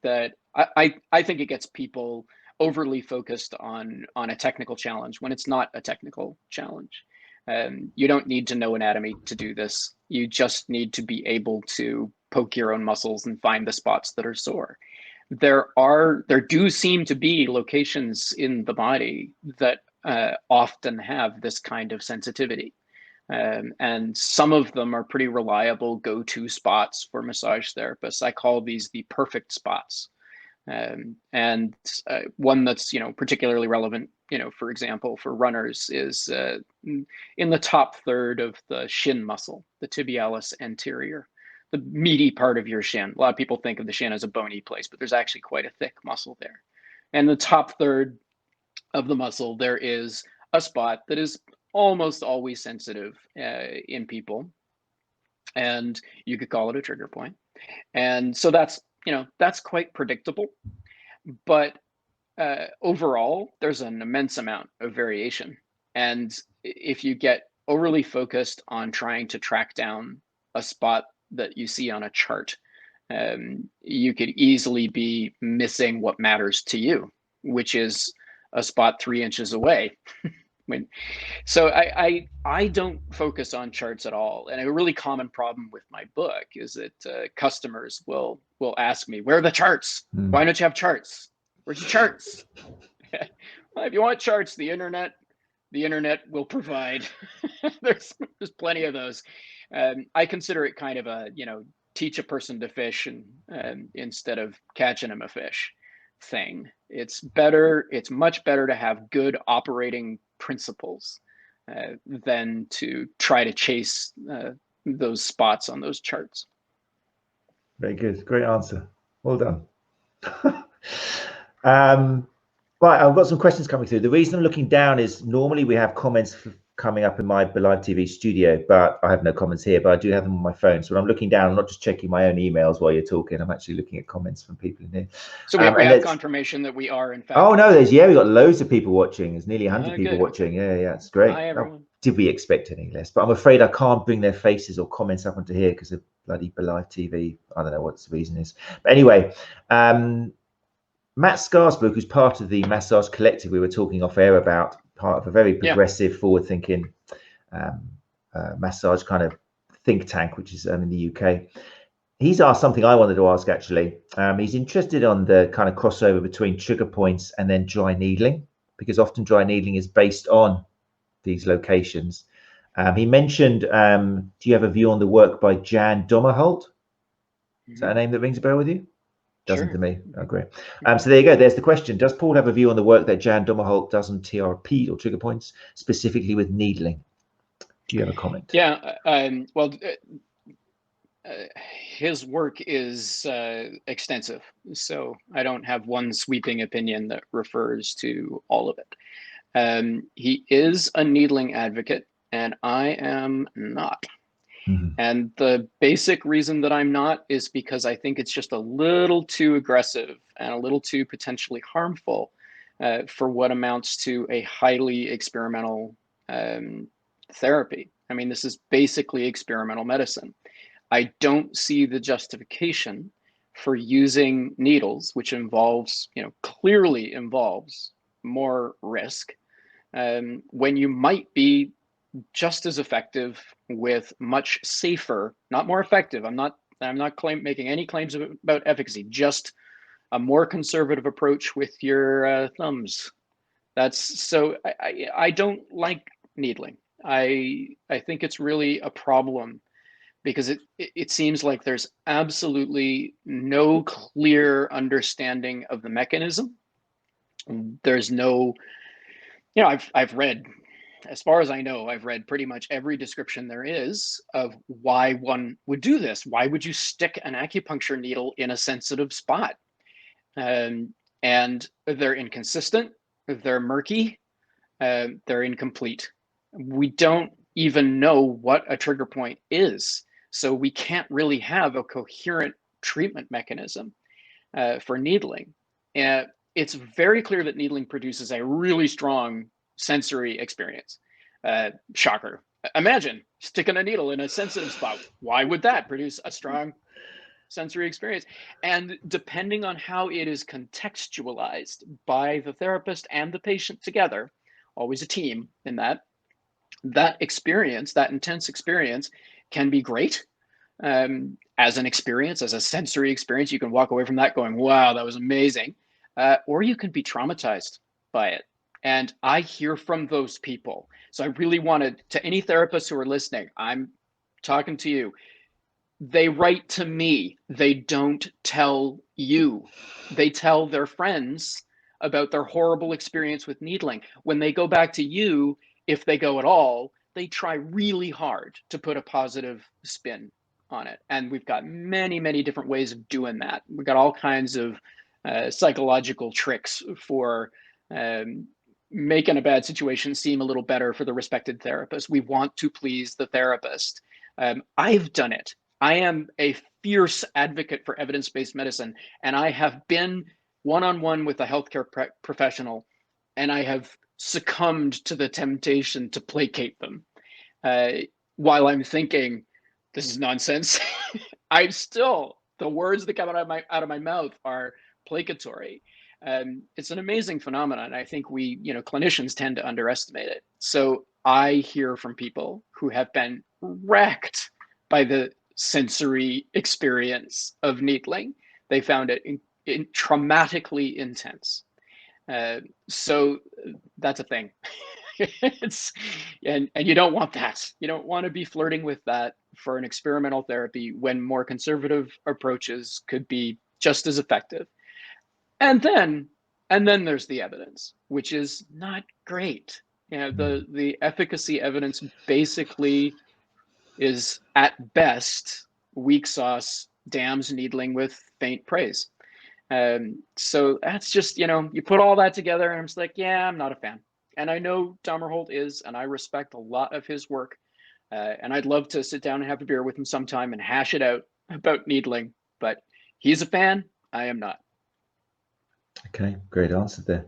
that I think it gets people overly focused on a technical challenge when it's not a technical challenge. You don't need to know anatomy to do this. You just need to be able to poke your own muscles and find the spots that are sore. There do seem to be locations in the body that often have this kind of sensitivity. And some of them are pretty reliable go-to spots for massage therapists. I call these the perfect spots. And one that's, particularly relevant, for example, for runners is in the top third of the shin muscle, the tibialis anterior, the meaty part of your shin. A lot of people think of the shin as a bony place, but there's actually quite a thick muscle there. And the top third of the muscle, there is a spot that is almost always sensitive in people, and you could call it a trigger point. And so that's quite predictable, but overall there's an immense amount of variation. And if you get overly focused on trying to track down a spot that you see on a chart, you could easily be missing what matters to you, which is a spot 3 inches away. So I don't focus on charts at all. And a really common problem with my book is that customers will ask me, where are the charts? Why don't you have charts? Where's your charts? Well, if you want charts, the internet will provide. there's plenty of those. I consider it kind of a, teach a person to fish and instead of catching them a fish thing. It's much better to have good operating principles than to try to chase those spots on those charts. Very good. Great answer. Well done. Right, I've got some questions coming through. The reason I'm looking down is normally we have comments coming up in my Live TV studio, but I have no comments here, but I do have them on my phone. So when I'm looking down, I'm not just checking my own emails while you're talking. I'm actually looking at comments from people in here. So we have confirmation that we are, in fact. Oh, no, we got loads of people watching. There's nearly 100 people watching. Yeah, it's great. Hi, everyone. Did we expect any less? But I'm afraid I can't bring their faces or comments up onto here because of bloody Live TV. I don't know what the reason is. But anyway, Matt Scarsbrook, who's part of the Massage Collective we were talking off air about, part of a very Yeah. progressive, forward-thinking massage kind of think tank, which is in the UK. He's asked something I wanted to ask, actually. He's interested on the kind of crossover between trigger points and then dry needling, because often dry needling is based on these locations. He mentioned, do you have a view on the work by Jan Dommerholt? Is that a name that rings a bell with you? Doesn't to me. I agree. So there you go. There's the question. Does Paul have a view on the work that Jan Dommerholt does on TRP or trigger points, specifically with needling? Do you have a comment? Yeah. Well, his work is extensive, so I don't have one sweeping opinion that refers to all of it. He is a needling advocate, and I am not. And the basic reason that I'm not is because I think it's just a little too aggressive and a little too potentially harmful for what amounts to a highly experimental therapy. I mean, this is basically experimental medicine. I don't see the justification for using needles, which involves, clearly involves more risk, when you might be just as effective with much safer, not more effective. I'm not making any claims about efficacy, just a more conservative approach with your thumbs. That's so I don't like needling. I think it's really a problem because it seems like there's absolutely no clear understanding of the mechanism. There's no, I've read, as far as I know, I've read pretty much every description there is of why one would do this. Why would you stick an acupuncture needle in a sensitive spot? And they're inconsistent, they're murky, they're incomplete. We don't even know what a trigger point is. So we can't really have a coherent treatment mechanism for needling. And it's very clear that needling produces a really strong sensory experience. Shocker. Imagine sticking a needle in a sensitive spot. Why would that produce a strong sensory experience? And depending on how it is contextualized by the therapist and the patient together, always a team in that experience, that intense experience can be great. As an experience, as a sensory experience, you can walk away from that going, wow, that was amazing. Or you can be traumatized by it. And I hear from those people. So I really wanted to any therapists who are listening, I'm talking to you. They write to me. They don't tell you. They tell their friends about their horrible experience with needling. When they go back to you, if they go at all, they try really hard to put a positive spin on it. And we've got many, many different ways of doing that. We've got all kinds of psychological tricks for making a bad situation seem a little better for the respected therapist. We want to please the therapist. I've done it. I am a fierce advocate for evidence-based medicine, and I have been one-on-one with a healthcare professional, and I have succumbed to the temptation to placate them. While I'm thinking, this is nonsense, I'm still, the words that come out of my mouth are placatory. It's an amazing phenomenon. I think we, clinicians tend to underestimate it. So I hear from people who have been wrecked by the sensory experience of needling. They found it traumatically intense. So that's a thing. and you don't want that. You don't want to be flirting with that for an experimental therapy when more conservative approaches could be just as effective. And then there's the evidence, which is not great. The efficacy evidence basically is at best weak sauce, damns needling with faint praise. So that's just, you put all that together and I'm just like, yeah, I'm not a fan. And I know Dommerholt is, and I respect a lot of his work. And I'd love to sit down and have a beer with him sometime and hash it out about needling, but he's a fan. I am not. Okay, great answer there.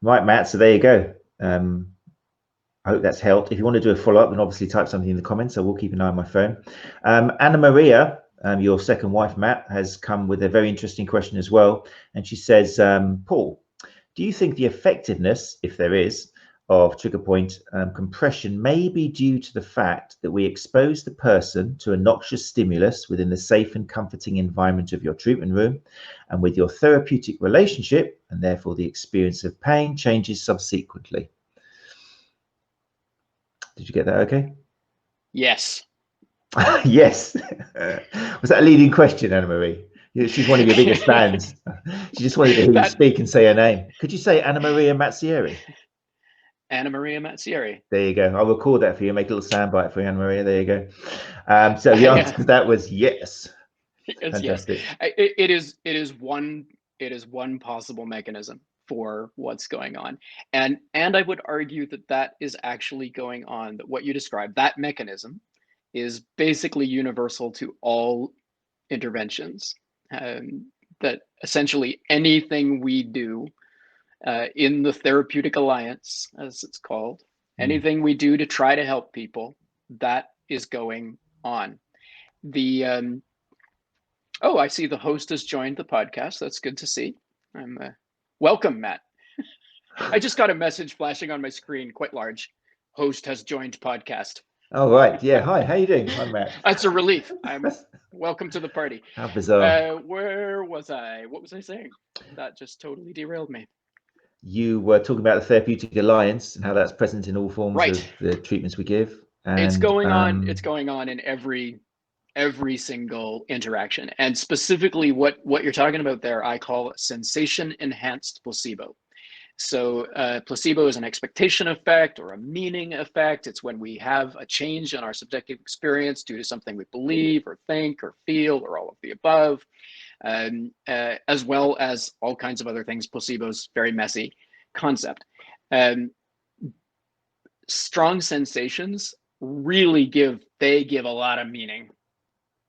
Right, Matt, so there you go. I hope that's helped. If you want to do a follow-up, then obviously type something in the comments. I will keep an eye on my phone. Anna Maria, your second wife, Matt, has come with a very interesting question as well. And she says, Paul, do you think the effectiveness, if there is, of trigger point compression may be due to the fact that we expose the person to a noxious stimulus within the safe and comforting environment of your treatment room, and with your therapeutic relationship, and therefore the experience of pain changes subsequently. Did you get that okay? Yes. Yes. Was that a leading question, Anna-Marie? She's one of your biggest fans. She just wanted to hear you speak and say her name. Could you say Anna Maria Mazzieri? Anna Maria Mazzieri. There you go. I'll record that for you. Make a little soundbite for you, Anna Maria. There you go. So the answer to that was yes. Fantastic. Yes. It is one possible mechanism for what's going on, and I would argue that is actually going on. That what you described, that mechanism, is basically universal to all interventions. That essentially anything we do in the therapeutic alliance, as it's called, anything we do to try to help people, that is going on. The oh, I see the host has joined the podcast. That's good to see. I'm welcome, Matt. I just got a message flashing on my screen, quite large. Host has joined podcast. Oh, right. Yeah. Hi. How you doing? I'm Matt. That's a relief. I'm welcome to the party. How bizarre. Where was I? What was I saying? That just totally derailed me. You were talking about the therapeutic alliance and how that's present in all forms Right. of the treatments we give. And it's going on. It's going on in every single interaction, and specifically what you're talking about there, I call sensation enhanced placebo. So placebo is an expectation effect or a meaning effect. It's when we have a change in our subjective experience due to something we believe or think or feel or all of the above, as well as all kinds of other things. Placebo's very messy concept. Strong sensations really give a lot of meaning.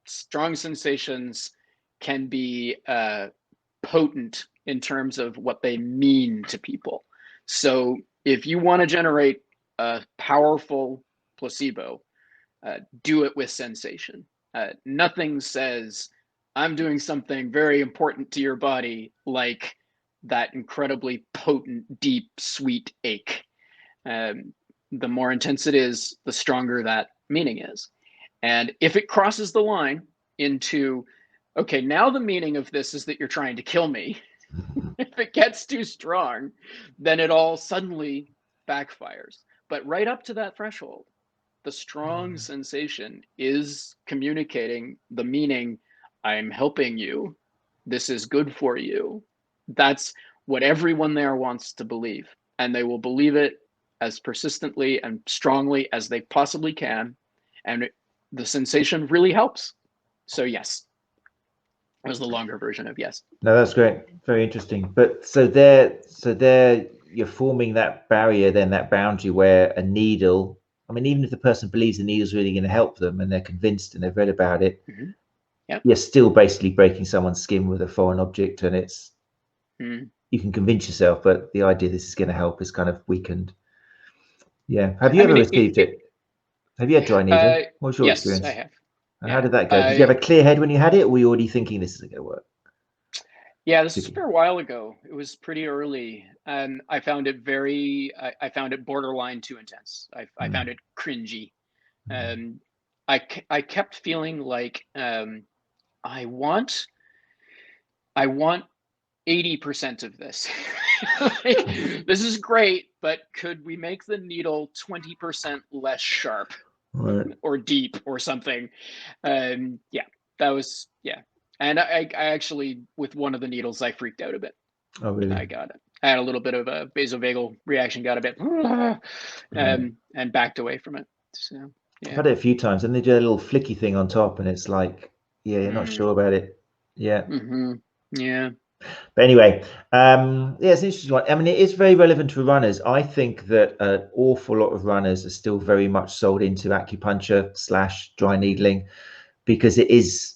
Strong sensations can be potent in terms of what they mean to people. So if you want to generate a powerful placebo, do it with sensation. Nothing says, I'm doing something very important to your body, like that incredibly potent, deep, sweet ache. The more intense it is, the stronger that meaning is. And if it crosses the line into, okay, now the meaning of this is that you're trying to kill me, if it gets too strong, then it all suddenly backfires. But right up to that threshold, the strong sensation is communicating the meaning, I'm helping you, this is good for you. That's what everyone there wants to believe. And they will believe it as persistently and strongly as they possibly can. And the sensation really helps. So yes, that was the longer version of yes. No, that's great. Very interesting. But so there you're forming that barrier, then that boundary where a needle, I mean, even if the person believes the needle's really going to help them and they're convinced and they've read about it, Yep. You're still basically breaking someone's skin with a foreign object, and it's you can convince yourself, but the idea this is going to help is kind of weakened. Yeah. Have you ever received it? Have you had dry needle? What was your experience? Yes, I have. And how did that go? Did you have a clear head when you had it, or were you already thinking this isn't going to work? Yeah, this was a fair while ago. It was pretty early, and I found it I found it borderline too intense. I found it cringy. I kept feeling like I want 80% of this. Like, this is great, but could we make the needle 20% less sharp, or deep, or something? Yeah, that was And I actually, with one of the needles, I freaked out a bit. Oh, really? I had a little bit of a vasovagal reaction, got a bit, and backed away from it. So yeah. I've had it a few times, and they do a little flicky thing on top, and it's like, yeah, you're not sure about it. Yeah. Yeah. But anyway, yeah, it's an interesting one. I mean, it is very relevant to runners. I think that an awful lot of runners are still very much sold into acupuncture / dry needling, because it is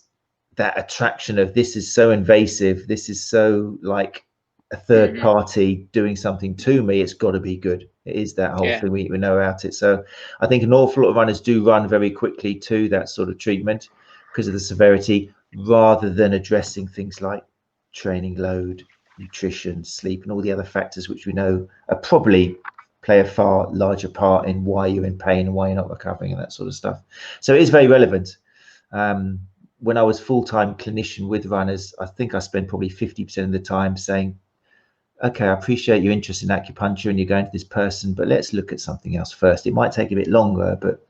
that attraction of this is so invasive. This is so like a third party doing something to me. It's got to be good. It is that whole thing we know about it. So I think an awful lot of runners do run very quickly to that sort of treatment because of the severity, rather than addressing things like training load, nutrition, sleep, and all the other factors which we know are probably play a far larger part in why you're in pain and why you're not recovering and that sort of stuff. So it is very relevant. When I was full-time clinician with runners, I think I spent probably 50% of the time saying, okay, I appreciate your interest in acupuncture and you're going to this person, but let's look at something else first. It might take a bit longer, but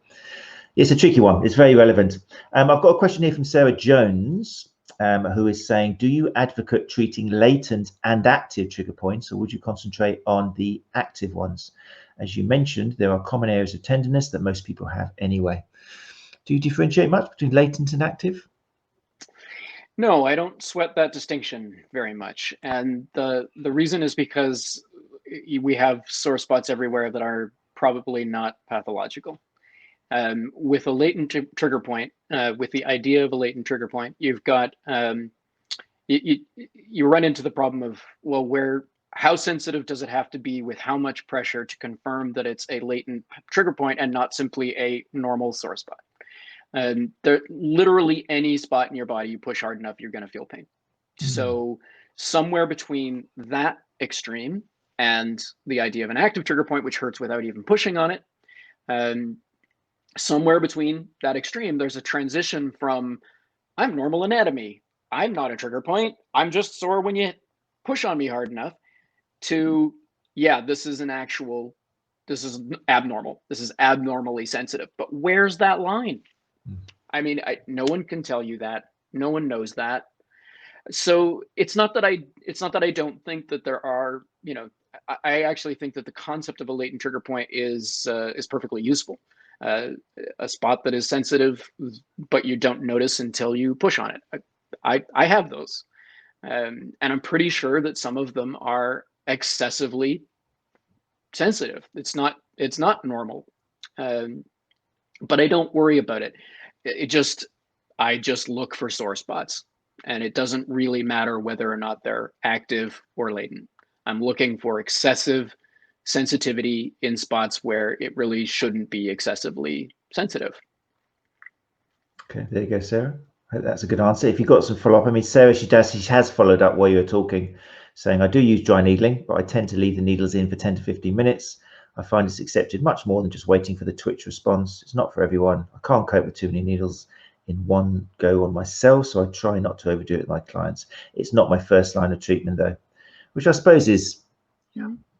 it's a tricky one. It's very relevant. I've got a question here from Sarah Jones, who is saying, do you advocate treating latent and active trigger points, or would you concentrate on the active ones? As you mentioned, there are common areas of tenderness that most people have anyway. Do you differentiate much between latent and active? No, I don't sweat that distinction very much. And the reason is because we have sore spots everywhere that are probably not pathological. With a latent trigger point, with the idea of a latent trigger point, you've got, you run into the problem of, well, how sensitive does it have to be with how much pressure to confirm that it's a latent trigger point and not simply a normal sore spot? Literally any spot in your body you push hard enough, you're going to feel pain. So somewhere between that extreme and the idea of an active trigger point, which hurts without even pushing on it, somewhere between that extreme, there's a transition from I'm normal anatomy, I'm not a trigger point, I'm just sore when you push on me hard enough, to yeah, this is abnormal. This is abnormally sensitive. But where's that line? I mean, no one can tell you that. No one knows that. So it's not that I don't think that there are, I actually think that the concept of a latent trigger point is perfectly useful. A spot that is sensitive, but you don't notice until you push on it. I have those, and I'm pretty sure that some of them are excessively sensitive. It's not normal, but I don't worry about it. I just look for sore spots, and it doesn't really matter whether or not they're active or latent. I'm looking for excessive sensitivity in spots where it really shouldn't be excessively sensitive. Okay, there you go, Sarah. I hope that's a good answer. If you've got some follow-up, I mean, Sarah, she has followed up while you were talking, saying, I do use dry needling, but I tend to leave the needles in for 10 to 15 minutes. I find it's accepted much more than just waiting for the twitch response. It's not for everyone. I can't cope with too many needles in one go on myself, so I try not to overdo it with my clients. It's not my first line of treatment, though, which I suppose is,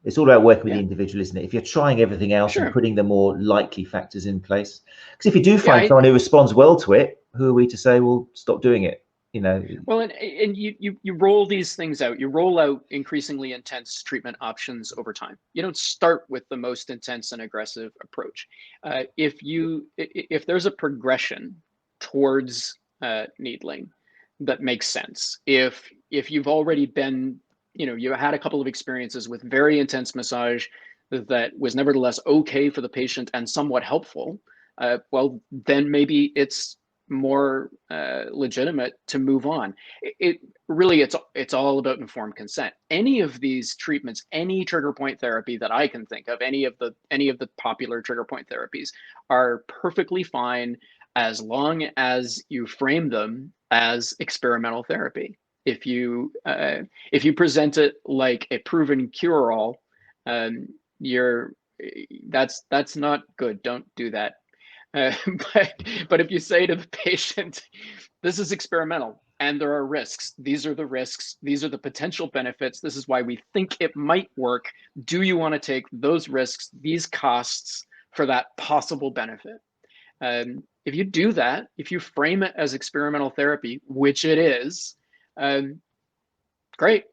it's all about working with the individual, isn't it? If you're trying everything else and putting the more likely factors in place, because if you do find someone who responds well to it, who are we to say, well, stop doing it? Well, and you roll these things out. You roll out increasingly intense treatment options over time. You don't start with the most intense and aggressive approach. If there's a progression towards needling that makes sense, if you've already been, you had a couple of experiences with very intense massage that was nevertheless okay for the patient and somewhat helpful, well, then maybe it's more legitimate to move on. It's all about informed consent. Any of these treatments, any trigger point therapy that I can think of, any of the popular trigger point therapies are perfectly fine as long as you frame them as experimental therapy. If you present it like a proven cure-all, that's not good. Don't do that. Uh, but if you say to the patient, this is experimental and there are risks, these are the risks, these are the potential benefits, this is why we think it might work. Do you want to take those risks, these costs for that possible benefit? If you do that, if you frame it as experimental therapy, which it is, great.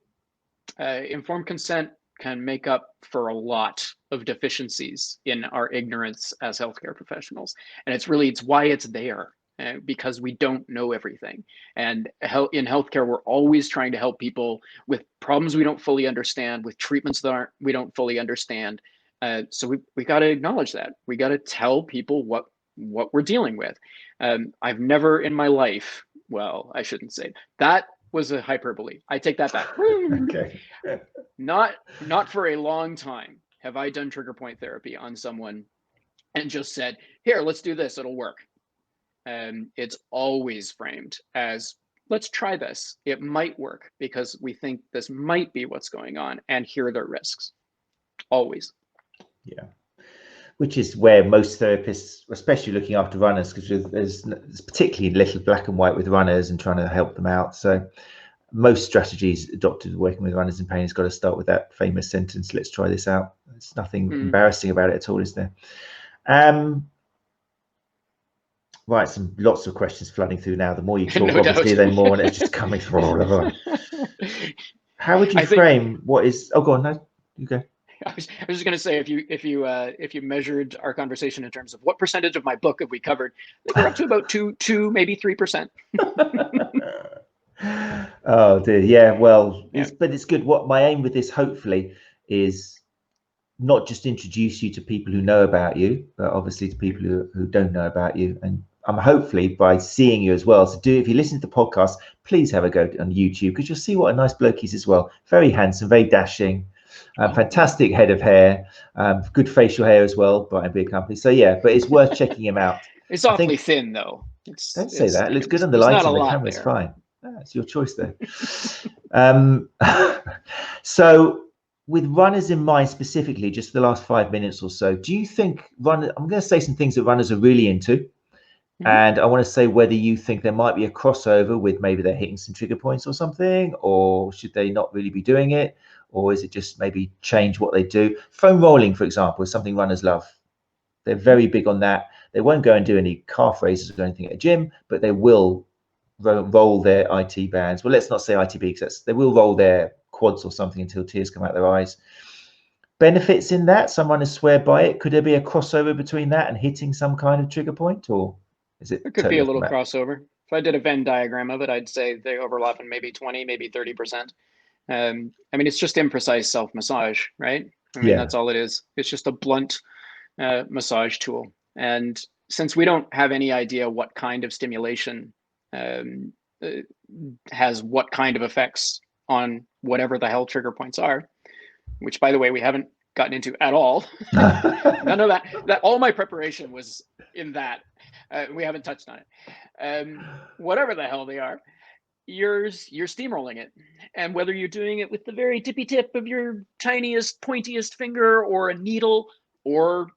Informed consent can make up for a lot of deficiencies in our ignorance as healthcare professionals. And it's why it's there, because we don't know everything. And in healthcare, we're always trying to help people with problems we don't fully understand, with treatments that we don't fully understand. So we got to acknowledge that. We got to tell people what we're dealing with. I've never in my life, well, I shouldn't say that was a hyperbole. I take that back. Okay. Not for a long time have I done trigger point therapy on someone and just said, here, let's do this, it'll work. It's always framed as, let's try this. It might work because we think this might be what's going on, and here are the risks. Always. Yeah. Which is where most therapists, especially looking after runners, because there's particularly little black and white with runners and trying to help them out. So most strategies adopted working with runners in pain has got to start with that famous sentence, let's try this out. There's nothing embarrassing about it at all, is there? Right, lots of questions flooding through now. The more you talk, No obviously, doubt. the more and it's just coming through all over. How would you I think, frame what is? Oh, go on. No, you go. I was just going to say, if you measured our conversation in terms of what percentage of my book have we covered, I think we're up to about two, maybe 3%. Oh dear, yeah. Well, Yeah. but it's good. What my aim with this, hopefully, is not just introduce you to people who know about you, but obviously to people who don't know about you. And I'm hopefully by seeing you as well. So if you listen to the podcast, please have a go on YouTube, because you'll see what a nice bloke he is as well. Very handsome, very dashing, fantastic head of hair, good facial hair as well by a big company. So yeah, but it's worth checking him out. It's I awfully think, thin though. don't say that. It looks good on the there's not a lighting. The lot camera's there. fine. It's your choice there. So with runners in mind specifically, just the last 5 minutes or so, do you think I'm going to say some things that runners are really into, and I want to say whether you think there might be a crossover with maybe they're hitting some trigger points or something, or should they not really be doing it, or is it just maybe change what they do? Foam rolling, for example, is something runners love. They're very big on that. They won't go and do any calf raises or anything at a gym, but they will roll their IT bands. Well, let's not say ITB, because they will roll their quads or something until tears come out their eyes. Benefits in that, some runners swear by it. Could there be a crossover between that and hitting some kind of trigger point, or is it There could be totally a off the little map? crossover. If I did a Venn diagram of it, I'd say they overlap in maybe 20, maybe 30%. I mean, it's just imprecise self-massage, right? I mean, Yeah. that's all it is. It's just a blunt massage tool. And since we don't have any idea what kind of stimulation has what kind of effects on whatever the hell trigger points are, which, by the way, we haven't gotten into at all. None of that all my preparation was in that. We haven't touched on it. Whatever the hell they are, you're steamrolling it, and whether you're doing it with the very tippy tip of your tiniest pointiest finger, or a needle, or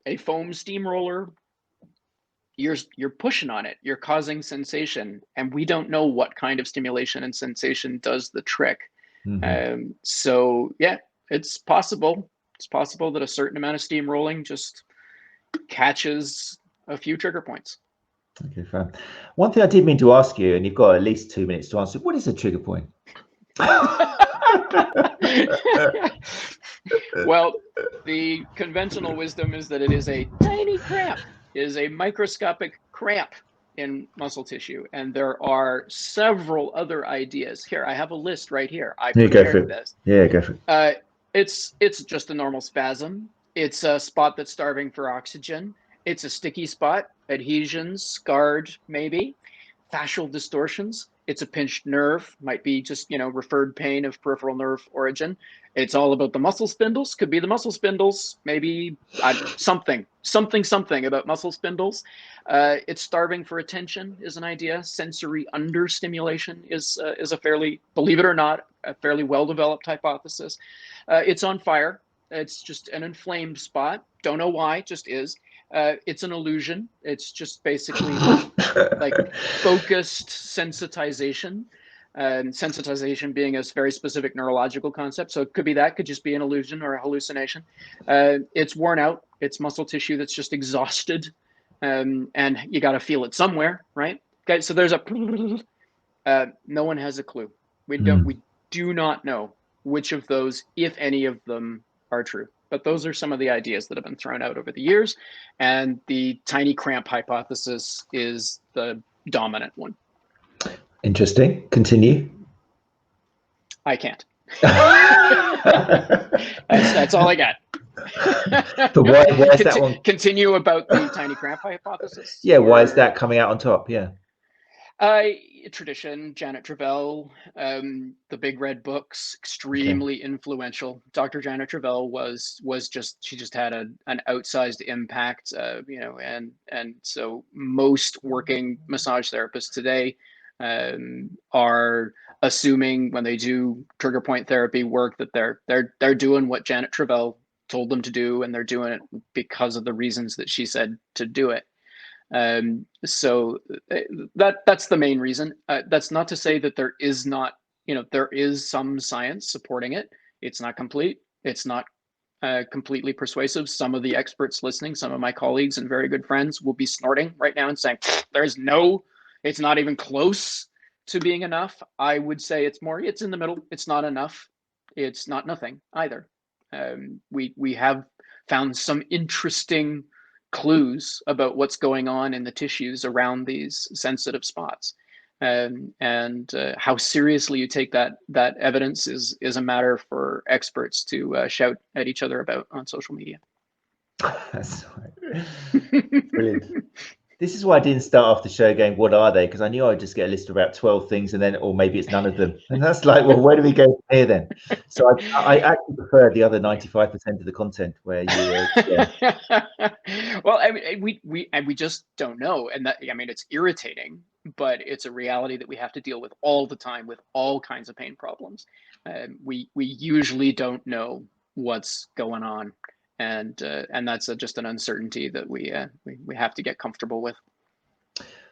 a foam steamroller, you're pushing on it, you're causing sensation, and we don't know what kind of stimulation and sensation does the trick. So yeah, it's possible that a certain amount of steamrolling just catches a few trigger points. Okay, fine. One thing I did mean to ask you, and you've got at least 2 minutes to answer, what is a trigger point? Well, the conventional wisdom is that it is a tiny cramp, is a microscopic cramp in muscle tissue, and there are several other ideas. Here, I have a list right here. I prepared this. Yeah, go for it. It's just a normal spasm. It's a spot that's starving for oxygen. It's a sticky spot, adhesions, scarred, maybe. Fascial distortions. It's a pinched nerve, might be just, referred pain of peripheral nerve origin. It's all about the muscle spindles, could be the muscle spindles, maybe something about muscle spindles. It's starving for attention is an idea. Sensory understimulation is a fairly, believe it or not, a fairly well-developed hypothesis. It's on fire. It's just an inflamed spot. Don't know why, just is. It's an illusion. It's just basically like focused sensitization, and sensitization being a very specific neurological concept. So it could be that, could just be an illusion or a hallucination. It's worn out. It's muscle tissue that's just exhausted, and you got to feel it somewhere, right? Okay, so there's no one has a clue. We do not know which of those, if any of them, are true. But those are some of the ideas that have been thrown out over the years, and the tiny cramp hypothesis is the dominant one. Interesting. Continue. I can't. That's all I got. But why is that one? Continue about the tiny cramp hypothesis? Yeah, why is that coming out on top? Yeah. Tradition, Janet Travell, the Big Red Books, extremely influential. Dr. Janet Travell she just had an outsized impact, and so most working massage therapists today are assuming when they do trigger point therapy work that they're doing what Janet Travell told them to do, and they're doing it because of the reasons that she said to do it. So that's the main reason. That's not to say that there is not, there is some science supporting it. It's not complete. It's not completely persuasive. Some of the experts listening, some of my colleagues and very good friends, will be snorting right now and saying, it's not even close to being enough. I would say it's in the middle. It's not enough. It's not nothing either. We have found some interesting clues about what's going on in the tissues around these sensitive spots. And how seriously you take that evidence is a matter for experts to shout at each other about on social media. That's right. Brilliant. This is why I didn't start off the show going, what are they? Because I knew I'd just get a list of about 12 things and then, or maybe it's none of them. And that's like, well, where do we go from here then? So I actually prefer the other 95% of the content where you Well, I mean, we just don't know. And that, I mean, it's irritating, but it's a reality that we have to deal with all the time with all kinds of pain problems. We usually don't know what's going on. And that's just an uncertainty that we have to get comfortable with.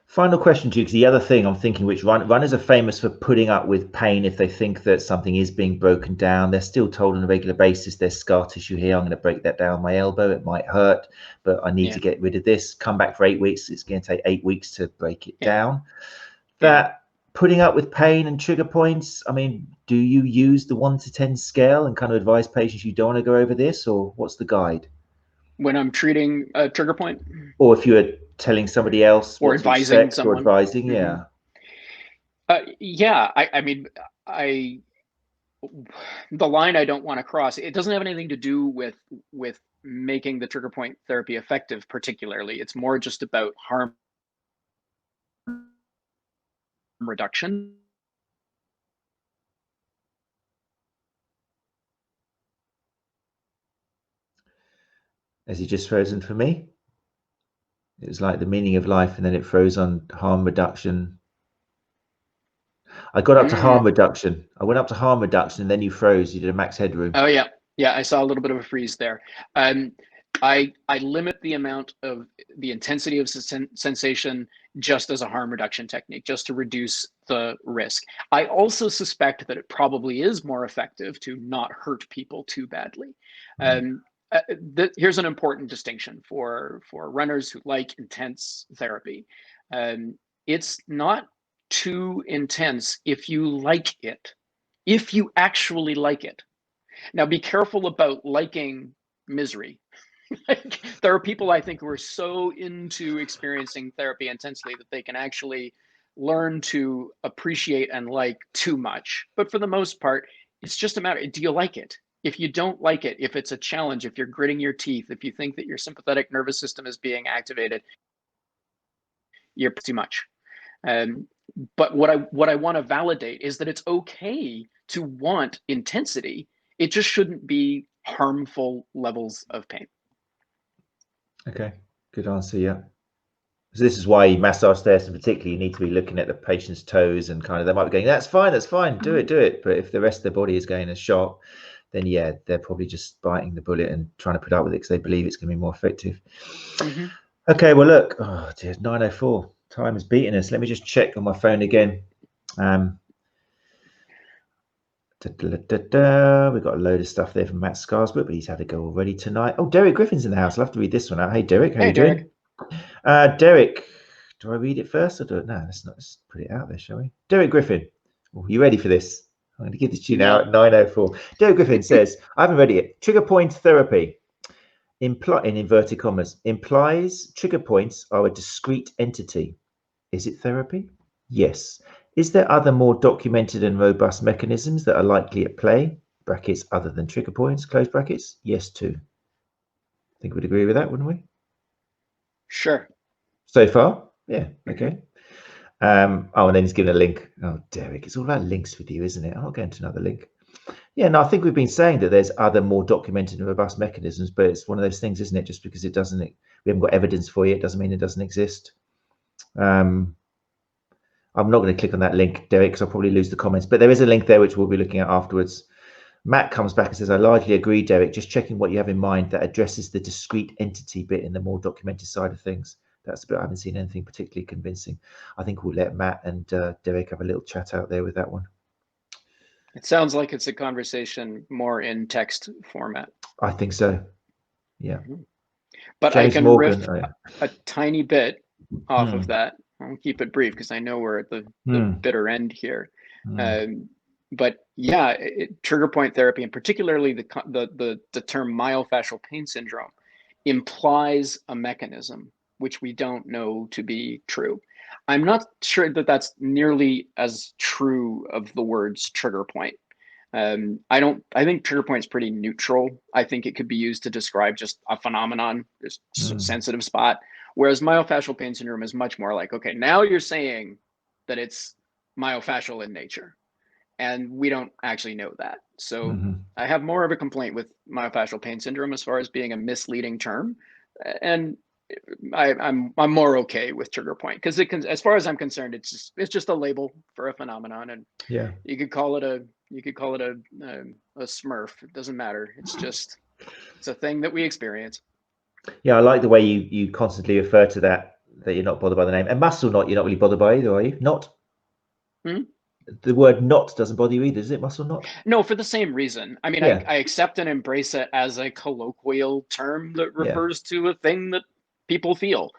Final question to you, because the other thing I'm thinking, which runners are famous for putting up with pain if they think that something is being broken down. They're still told on a regular basis, there's scar tissue here, I'm going to break that down my elbow, it might hurt, but I need to get rid of this. Come back for 8 weeks, it's going to take 8 weeks to break it down. That putting up with pain and trigger points, I mean, do you use the 1 to 10 scale and kind of advise patients you don't want to go over this, or what's the guide? When I'm treating a trigger point? Or if you're telling somebody else or what advising to expect, someone, or advising, I mean, the line I don't want to cross, it doesn't have anything to do with making the trigger point therapy effective particularly. It's more just about harm reduction. Has he just frozen for me? It was like the meaning of life, and then it froze on harm reduction. I got up to harm reduction. I went up to harm reduction, and then you froze. You did a max headroom. Oh yeah, I saw a little bit of a freeze there. I limit the amount of the intensity of sensation just as a harm reduction technique, just to reduce the risk. I also suspect that it probably is more effective to not hurt people too badly. Here's an important distinction for runners who like intense therapy. It's not too intense if you like it, if you actually like it. Now, be careful about liking misery. There are people, I think, who are so into experiencing therapy intensely that they can actually learn to appreciate and like too much. But for the most part, it's just a matter, do you like it? If you don't like it, if it's a challenge, if you're gritting your teeth, if you think that your sympathetic nervous system is being activated, you're too much. But what I want to validate is that it's okay to want intensity. It just shouldn't be harmful levels of pain. Okay, good answer. Yeah. So this is why massage therapists, particularly, you need to be looking at the patient's toes and kind of, they might be going, that's fine, do it. But if the rest of their body is going as sharp, then yeah, they're probably just biting the bullet and trying to put up with it because they believe it's going to be more effective. Okay, well, look, oh dear, 9:04. Time is beating us. Let me just check on my phone again. We've got a load of stuff there from Matt Scarsbrook, but he's had a go already tonight. Oh, Derek Griffin's in the house. I'll have to read this one out. Hey, Derek, how you doing? Derek, do I read it first or do it? No, let's put it out there, shall we? Derek Griffin, you ready for this? I'm going to give this to you now at 9:04. Derek Griffin says, I haven't read it yet. Trigger point therapy, in inverted commas, implies trigger points are a discrete entity. Is it therapy? Yes. Is there other more documented and robust mechanisms that are likely at play, brackets, other than trigger points, close brackets? Yes, too. I think we'd agree with that, wouldn't we? Sure. So far? Yeah, okay. And then he's given a link. Oh, Derek, it's all about links with you, isn't it? I'll go into another link. Yeah, no, I think we've been saying that there's other more documented and robust mechanisms, but it's one of those things, isn't it? Just because we haven't got evidence for you, it doesn't mean it doesn't exist. I'm not going to click on that link, Derek, because I'll probably lose the comments, but there is a link there which we'll be looking at afterwards. Matt comes back and says, I largely agree, Derek. Just checking what you have in mind that addresses the discrete entity bit in the more documented side of things. That's the bit I haven't seen anything particularly convincing. I think we'll let Matt and Derek have a little chat out there with that one. It sounds like it's a conversation more in text format. I think so. Yeah. Mm-hmm. But James I can Morgan, riff a tiny bit off of that. I'll keep it brief because I know we're at the bitter end here. But yeah, trigger point therapy, and particularly the term myofascial pain syndrome, implies a mechanism which we don't know to be true. I'm not sure that that's nearly as true of the words trigger point. I think trigger point is pretty neutral. I think it could be used to describe just a phenomenon, just sensitive spot. Whereas myofascial pain syndrome is much more like, okay, now you're saying that it's myofascial in nature, and we don't actually know that. So I have more of a complaint with myofascial pain syndrome as far as being a misleading term, and I'm more okay with trigger point because as far as I'm concerned, it's just a label for a phenomenon, and yeah, you could call it a Smurf. It doesn't matter. It's a thing that we experience. Yeah, I like the way you constantly refer to that you're not bothered by the name. And muscle knot, you're not really bothered by either, are you? Not. The word knot doesn't bother you either, is it? Muscle knot? No, for the same reason. I mean, Yeah. I accept and embrace it as a colloquial term that refers to a thing that people feel.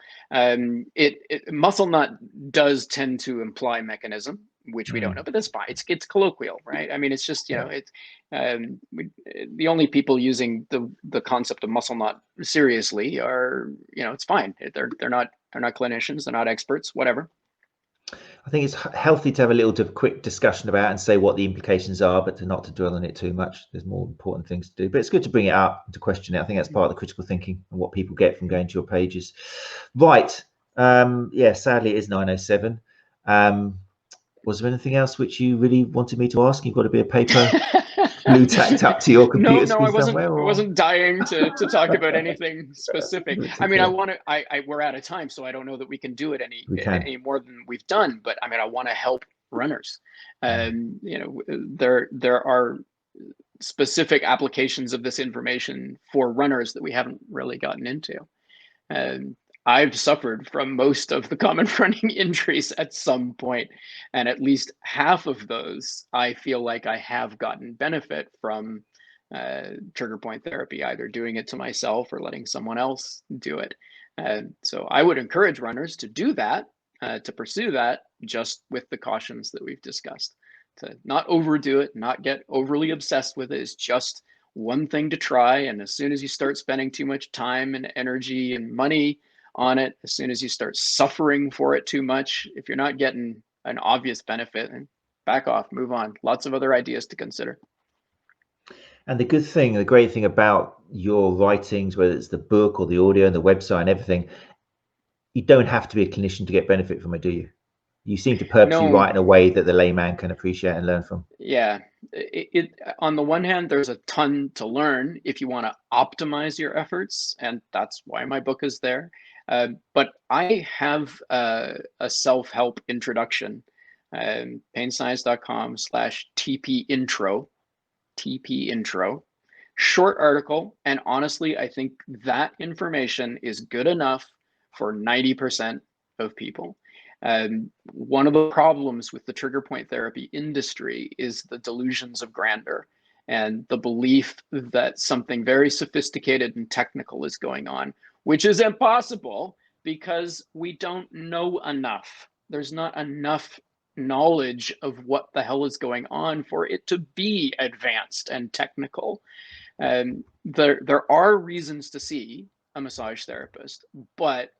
Muscle knot does tend to imply mechanism, which we don't know, but that's fine. It's colloquial, right? I mean, it's just, you know, it's the only people using the concept of muscle knot seriously are, you know, it's fine. They're not clinicians, they're not experts, whatever. I think it's healthy to have a little quick discussion about and say what the implications are, but not to dwell on it too much. There's more important things to do, but it's good to bring it up and to question it. I think that's part of the critical thinking and what people get from going to your pages. Right. Yeah, sadly it is 9:07. Was there anything else which you really wanted me to ask? You've got to be a paper blue tacked up to your computer No, I screen somewhere. I wasn't dying to talk about anything specific. I mean, we're out of time, so I don't know that we can do it any more than we've done. But I mean, I want to help runners. You know, there are specific applications of this information for runners that we haven't really gotten into. I've suffered from most of the common running injuries at some point, and at least half of those, I feel like I have gotten benefit from trigger point therapy, either doing it to myself or letting someone else do it. So I would encourage runners to do that, to pursue that, just with the cautions that we've discussed. To not overdo it, not get overly obsessed with it. Is just one thing to try, and as soon as you start spending too much time and energy and money on it, as soon as you start suffering for it too much, if you're not getting an obvious benefit, and back off, move on. Lots of other ideas to consider. And the great thing about your writings, whether it's the book or the audio and the website and everything, you don't have to be a clinician to get benefit from it, do you? You seem to purposely write in a way that the layman can appreciate and learn from. Yeah, on the one hand, there's a ton to learn if you want to optimize your efforts, and that's why my book is there. But I have a self-help introduction, painscience.com/TP intro, short article. And honestly, I think that information is good enough for 90% of people. One of the problems with the trigger point therapy industry is the delusions of grandeur and the belief that something very sophisticated and technical is going on, which is impossible because we don't know enough. There's not enough knowledge of what the hell is going on for it to be advanced and technical. There are reasons to see a massage therapist, but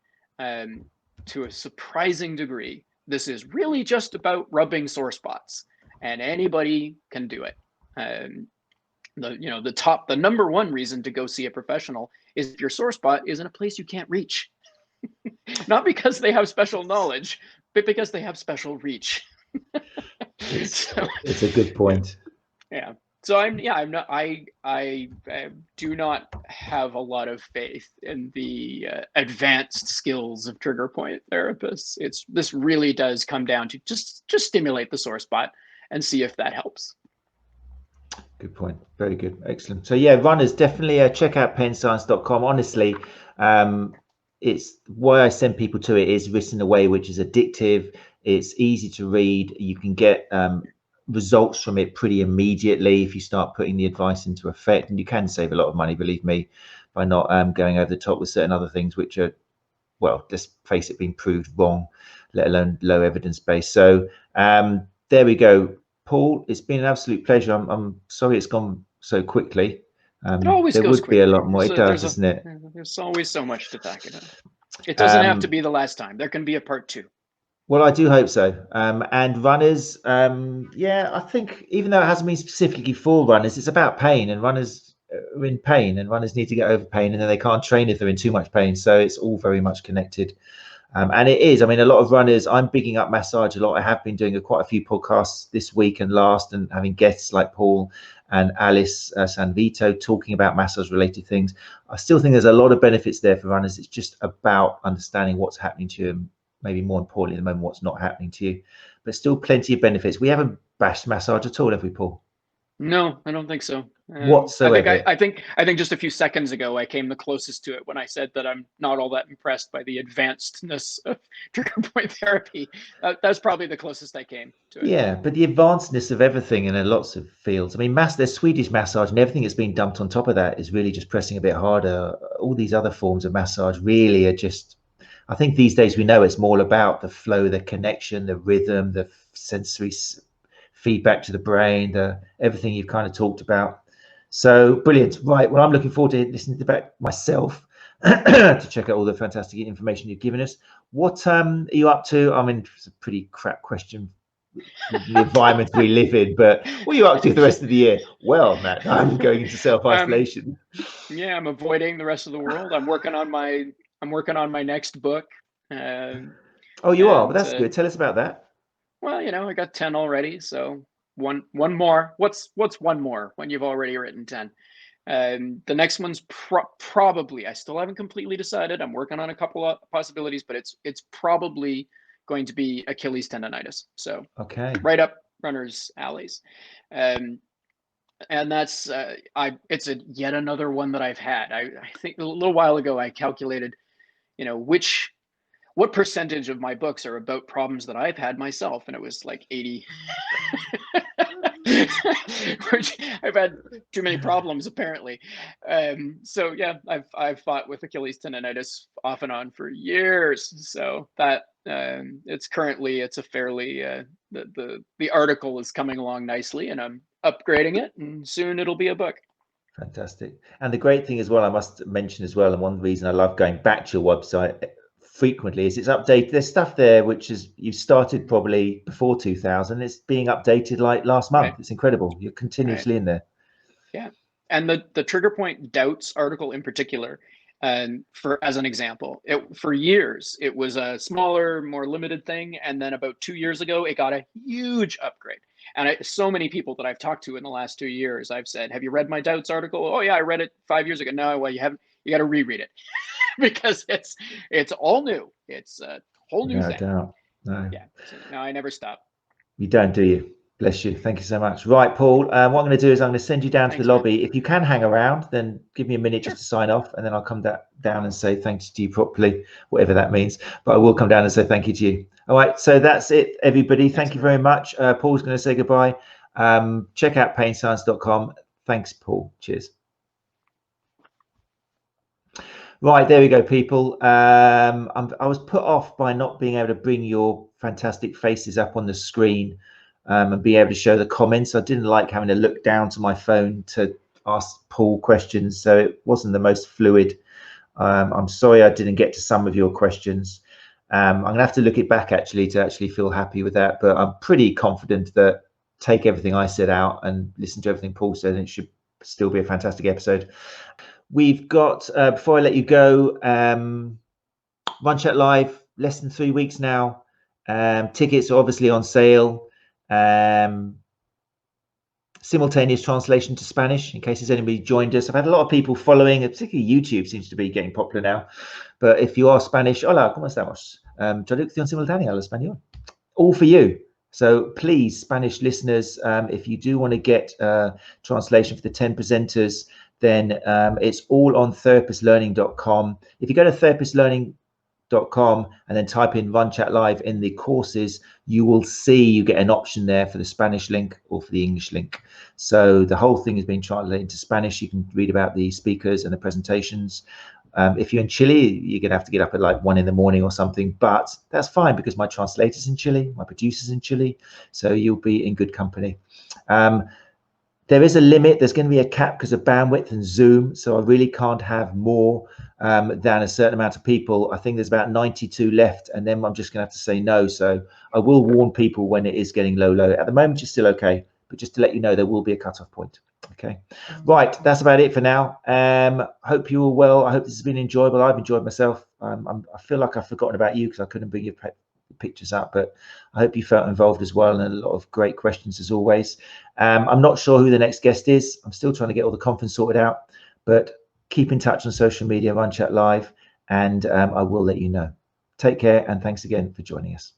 to a surprising degree, this is really just about rubbing sore spots, and anybody can do it. The number one reason to go see a professional is if your sore spot is in a place you can't reach. Not because they have special knowledge, but because they have special reach. It's a good point. Yeah. So I do not have a lot of faith in the advanced skills of trigger point therapists. This really does come down to just stimulate the sore spot and see if that helps. Good point. Very good. Excellent. So yeah, runners, definitely check out penscience.com. Honestly, it's why I send people to it is written away, which is addictive. It's easy to read. You can get results from it pretty immediately if you start putting the advice into effect, and you can save a lot of money, believe me, by not going over the top with certain other things which are, well, just face it, being proved wrong, let alone low evidence base. So there we go. Paul, it's been an absolute pleasure. I'm sorry it's gone so quickly. It always There goes would be a quickly. lot more. It does, doesn't it? There's always so much to talk about. It doesn't have to be the last time. There can be a part 2. Well, I do hope so. And runners, yeah, I think even though it hasn't been specifically for runners, it's about pain, and runners are in pain, and runners need to get over pain, and then they can't train if they're in too much pain. So it's all very much connected. And it is, I mean, a lot of runners, I'm bigging up massage a lot. I have been doing quite a few podcasts this week and last, and having guests like Paul and Alice Sanvito talking about massage related things. I still think there's a lot of benefits there for runners. It's just about understanding what's happening to you, and maybe more importantly at the moment, what's not happening to you. But still plenty of benefits. We haven't bashed massage at all, have we, Paul? No, I don't think so. Whatsoever. I think just a few seconds ago I came the closest to it when I said that I'm not all that impressed by the advancedness of trigger point therapy. That's probably the closest I came to it. Yeah, but the advancedness of everything in lots of fields. I mean, there's Swedish massage, and everything that's been dumped on top of that is really just pressing a bit harder. All these other forms of massage really are just, I think these days we know it's more about the flow, the connection, the rhythm, the sensory feedback to the brain, the everything you've kind of talked about. So brilliant. Right. Well, I'm looking forward to listening to that myself to check out all the fantastic information you've given us. What are you up to? I mean, it's a pretty crap question, the environment we live in, but what are you up to for the rest of the year? Well, Matt, I'm going into self-isolation. Yeah, I'm avoiding the rest of the world. I'm working on my next book. Oh, you are? Well, that's good. Tell us about that. Well, I got 10 already, so one more. What's one more when you've already written 10? The next one's probably, I still haven't completely decided. I'm working on a couple of possibilities, but it's probably going to be Achilles tendonitis. So okay, right up runners' alleys. And that's it's yet another one that I've had. I think a little while ago I calculated, what percentage of my books are about problems that I've had myself, and it was like 80. Which I've had too many problems apparently. So yeah, I've fought with Achilles tendonitis off and on for years. So that it's a fairly the article is coming along nicely, and I'm upgrading it, and soon it'll be a book. Fantastic. And the great thing as well, I must mention as well, and one reason I love going back to your website frequently is it's updated. There's stuff there which is you started probably before 2000. It's being updated like last month. Right. It's incredible. You're continuously in there. Yeah, and the trigger point doubts article in particular, and as an example, for years it was a smaller, more limited thing, and then about 2 years ago it got a huge upgrade. And so many people that I've talked to in the last 2 years, I've said, "Have you read my doubts article?" "Oh yeah, I read it 5 years ago." "No, well, you haven't. You got to reread it." Because it's all new. It's a whole new thing. Doubt. No. Yeah. So, no, I never stop. You don't, do you? Bless you. Thank you so much. Right, Paul. What I'm going to do is I'm going to send you down to the lobby. Man. If you can hang around, then give me a minute just to sign off, and then I'll come down and say thanks to you properly, whatever that means. But I will come down and say thank you to you. All right. So that's it, everybody. Thank you very much. Paul's going to say goodbye. Check out painscience.com. Thanks, Paul. Cheers. Right, there we go, people. I was put off by not being able to bring your fantastic faces up on the screen and be able to show the comments. I didn't like having to look down to my phone to ask Paul questions, so it wasn't the most fluid. I'm sorry I didn't get to some of your questions. I'm going to have to look it back actually to actually feel happy with that, but I'm pretty confident that take everything I said out and listen to everything Paul said, and it should still be a fantastic episode. We've got, before I let you go, Run Chat Live, less than 3 weeks now. Tickets are obviously on sale. Simultaneous translation to Spanish, in case there's anybody joined us. I've had a lot of people following, particularly YouTube seems to be getting popular now. But if you are Spanish, hola, ¿cómo estamos? Traducción simultánea al español. All for you. So please, Spanish listeners, if you do want to get translation for the 10 presenters, then it's all on therapistlearning.com. If you go to therapistlearning.com and then type in Run Chat Live in the courses, you will see you get an option there for the Spanish link or for the English link. So the whole thing has been translated into Spanish. You can read about the speakers and the presentations. If you're in Chile, you're going to have to get up at like 1 a.m. or something, but that's fine because my translator's in Chile, my producer's in Chile, so you'll be in good company. There is a limit. There's going to be a cap because of bandwidth and Zoom, so I really can't have more than a certain amount of people. I think there's about 92 left, and then I'm just going to have to say no. So I will warn people when it is getting low. At the moment, it's still okay, but just to let you know, there will be a cutoff point. Okay, right, that's about it for now. Hope you all well. I hope this has been enjoyable. I've enjoyed myself. I feel like I've forgotten about you because I couldn't bring your pictures up, but I hope you felt involved as well, and a lot of great questions as always. I'm not sure who the next guest is. I'm still trying to get all the conference sorted out, but keep in touch on social media, Run Chat Live, and I will let you know. Take care, and thanks again for joining us.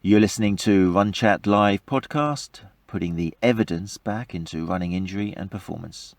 You're listening to Run Chat Live podcast, putting the evidence back into running injury and performance.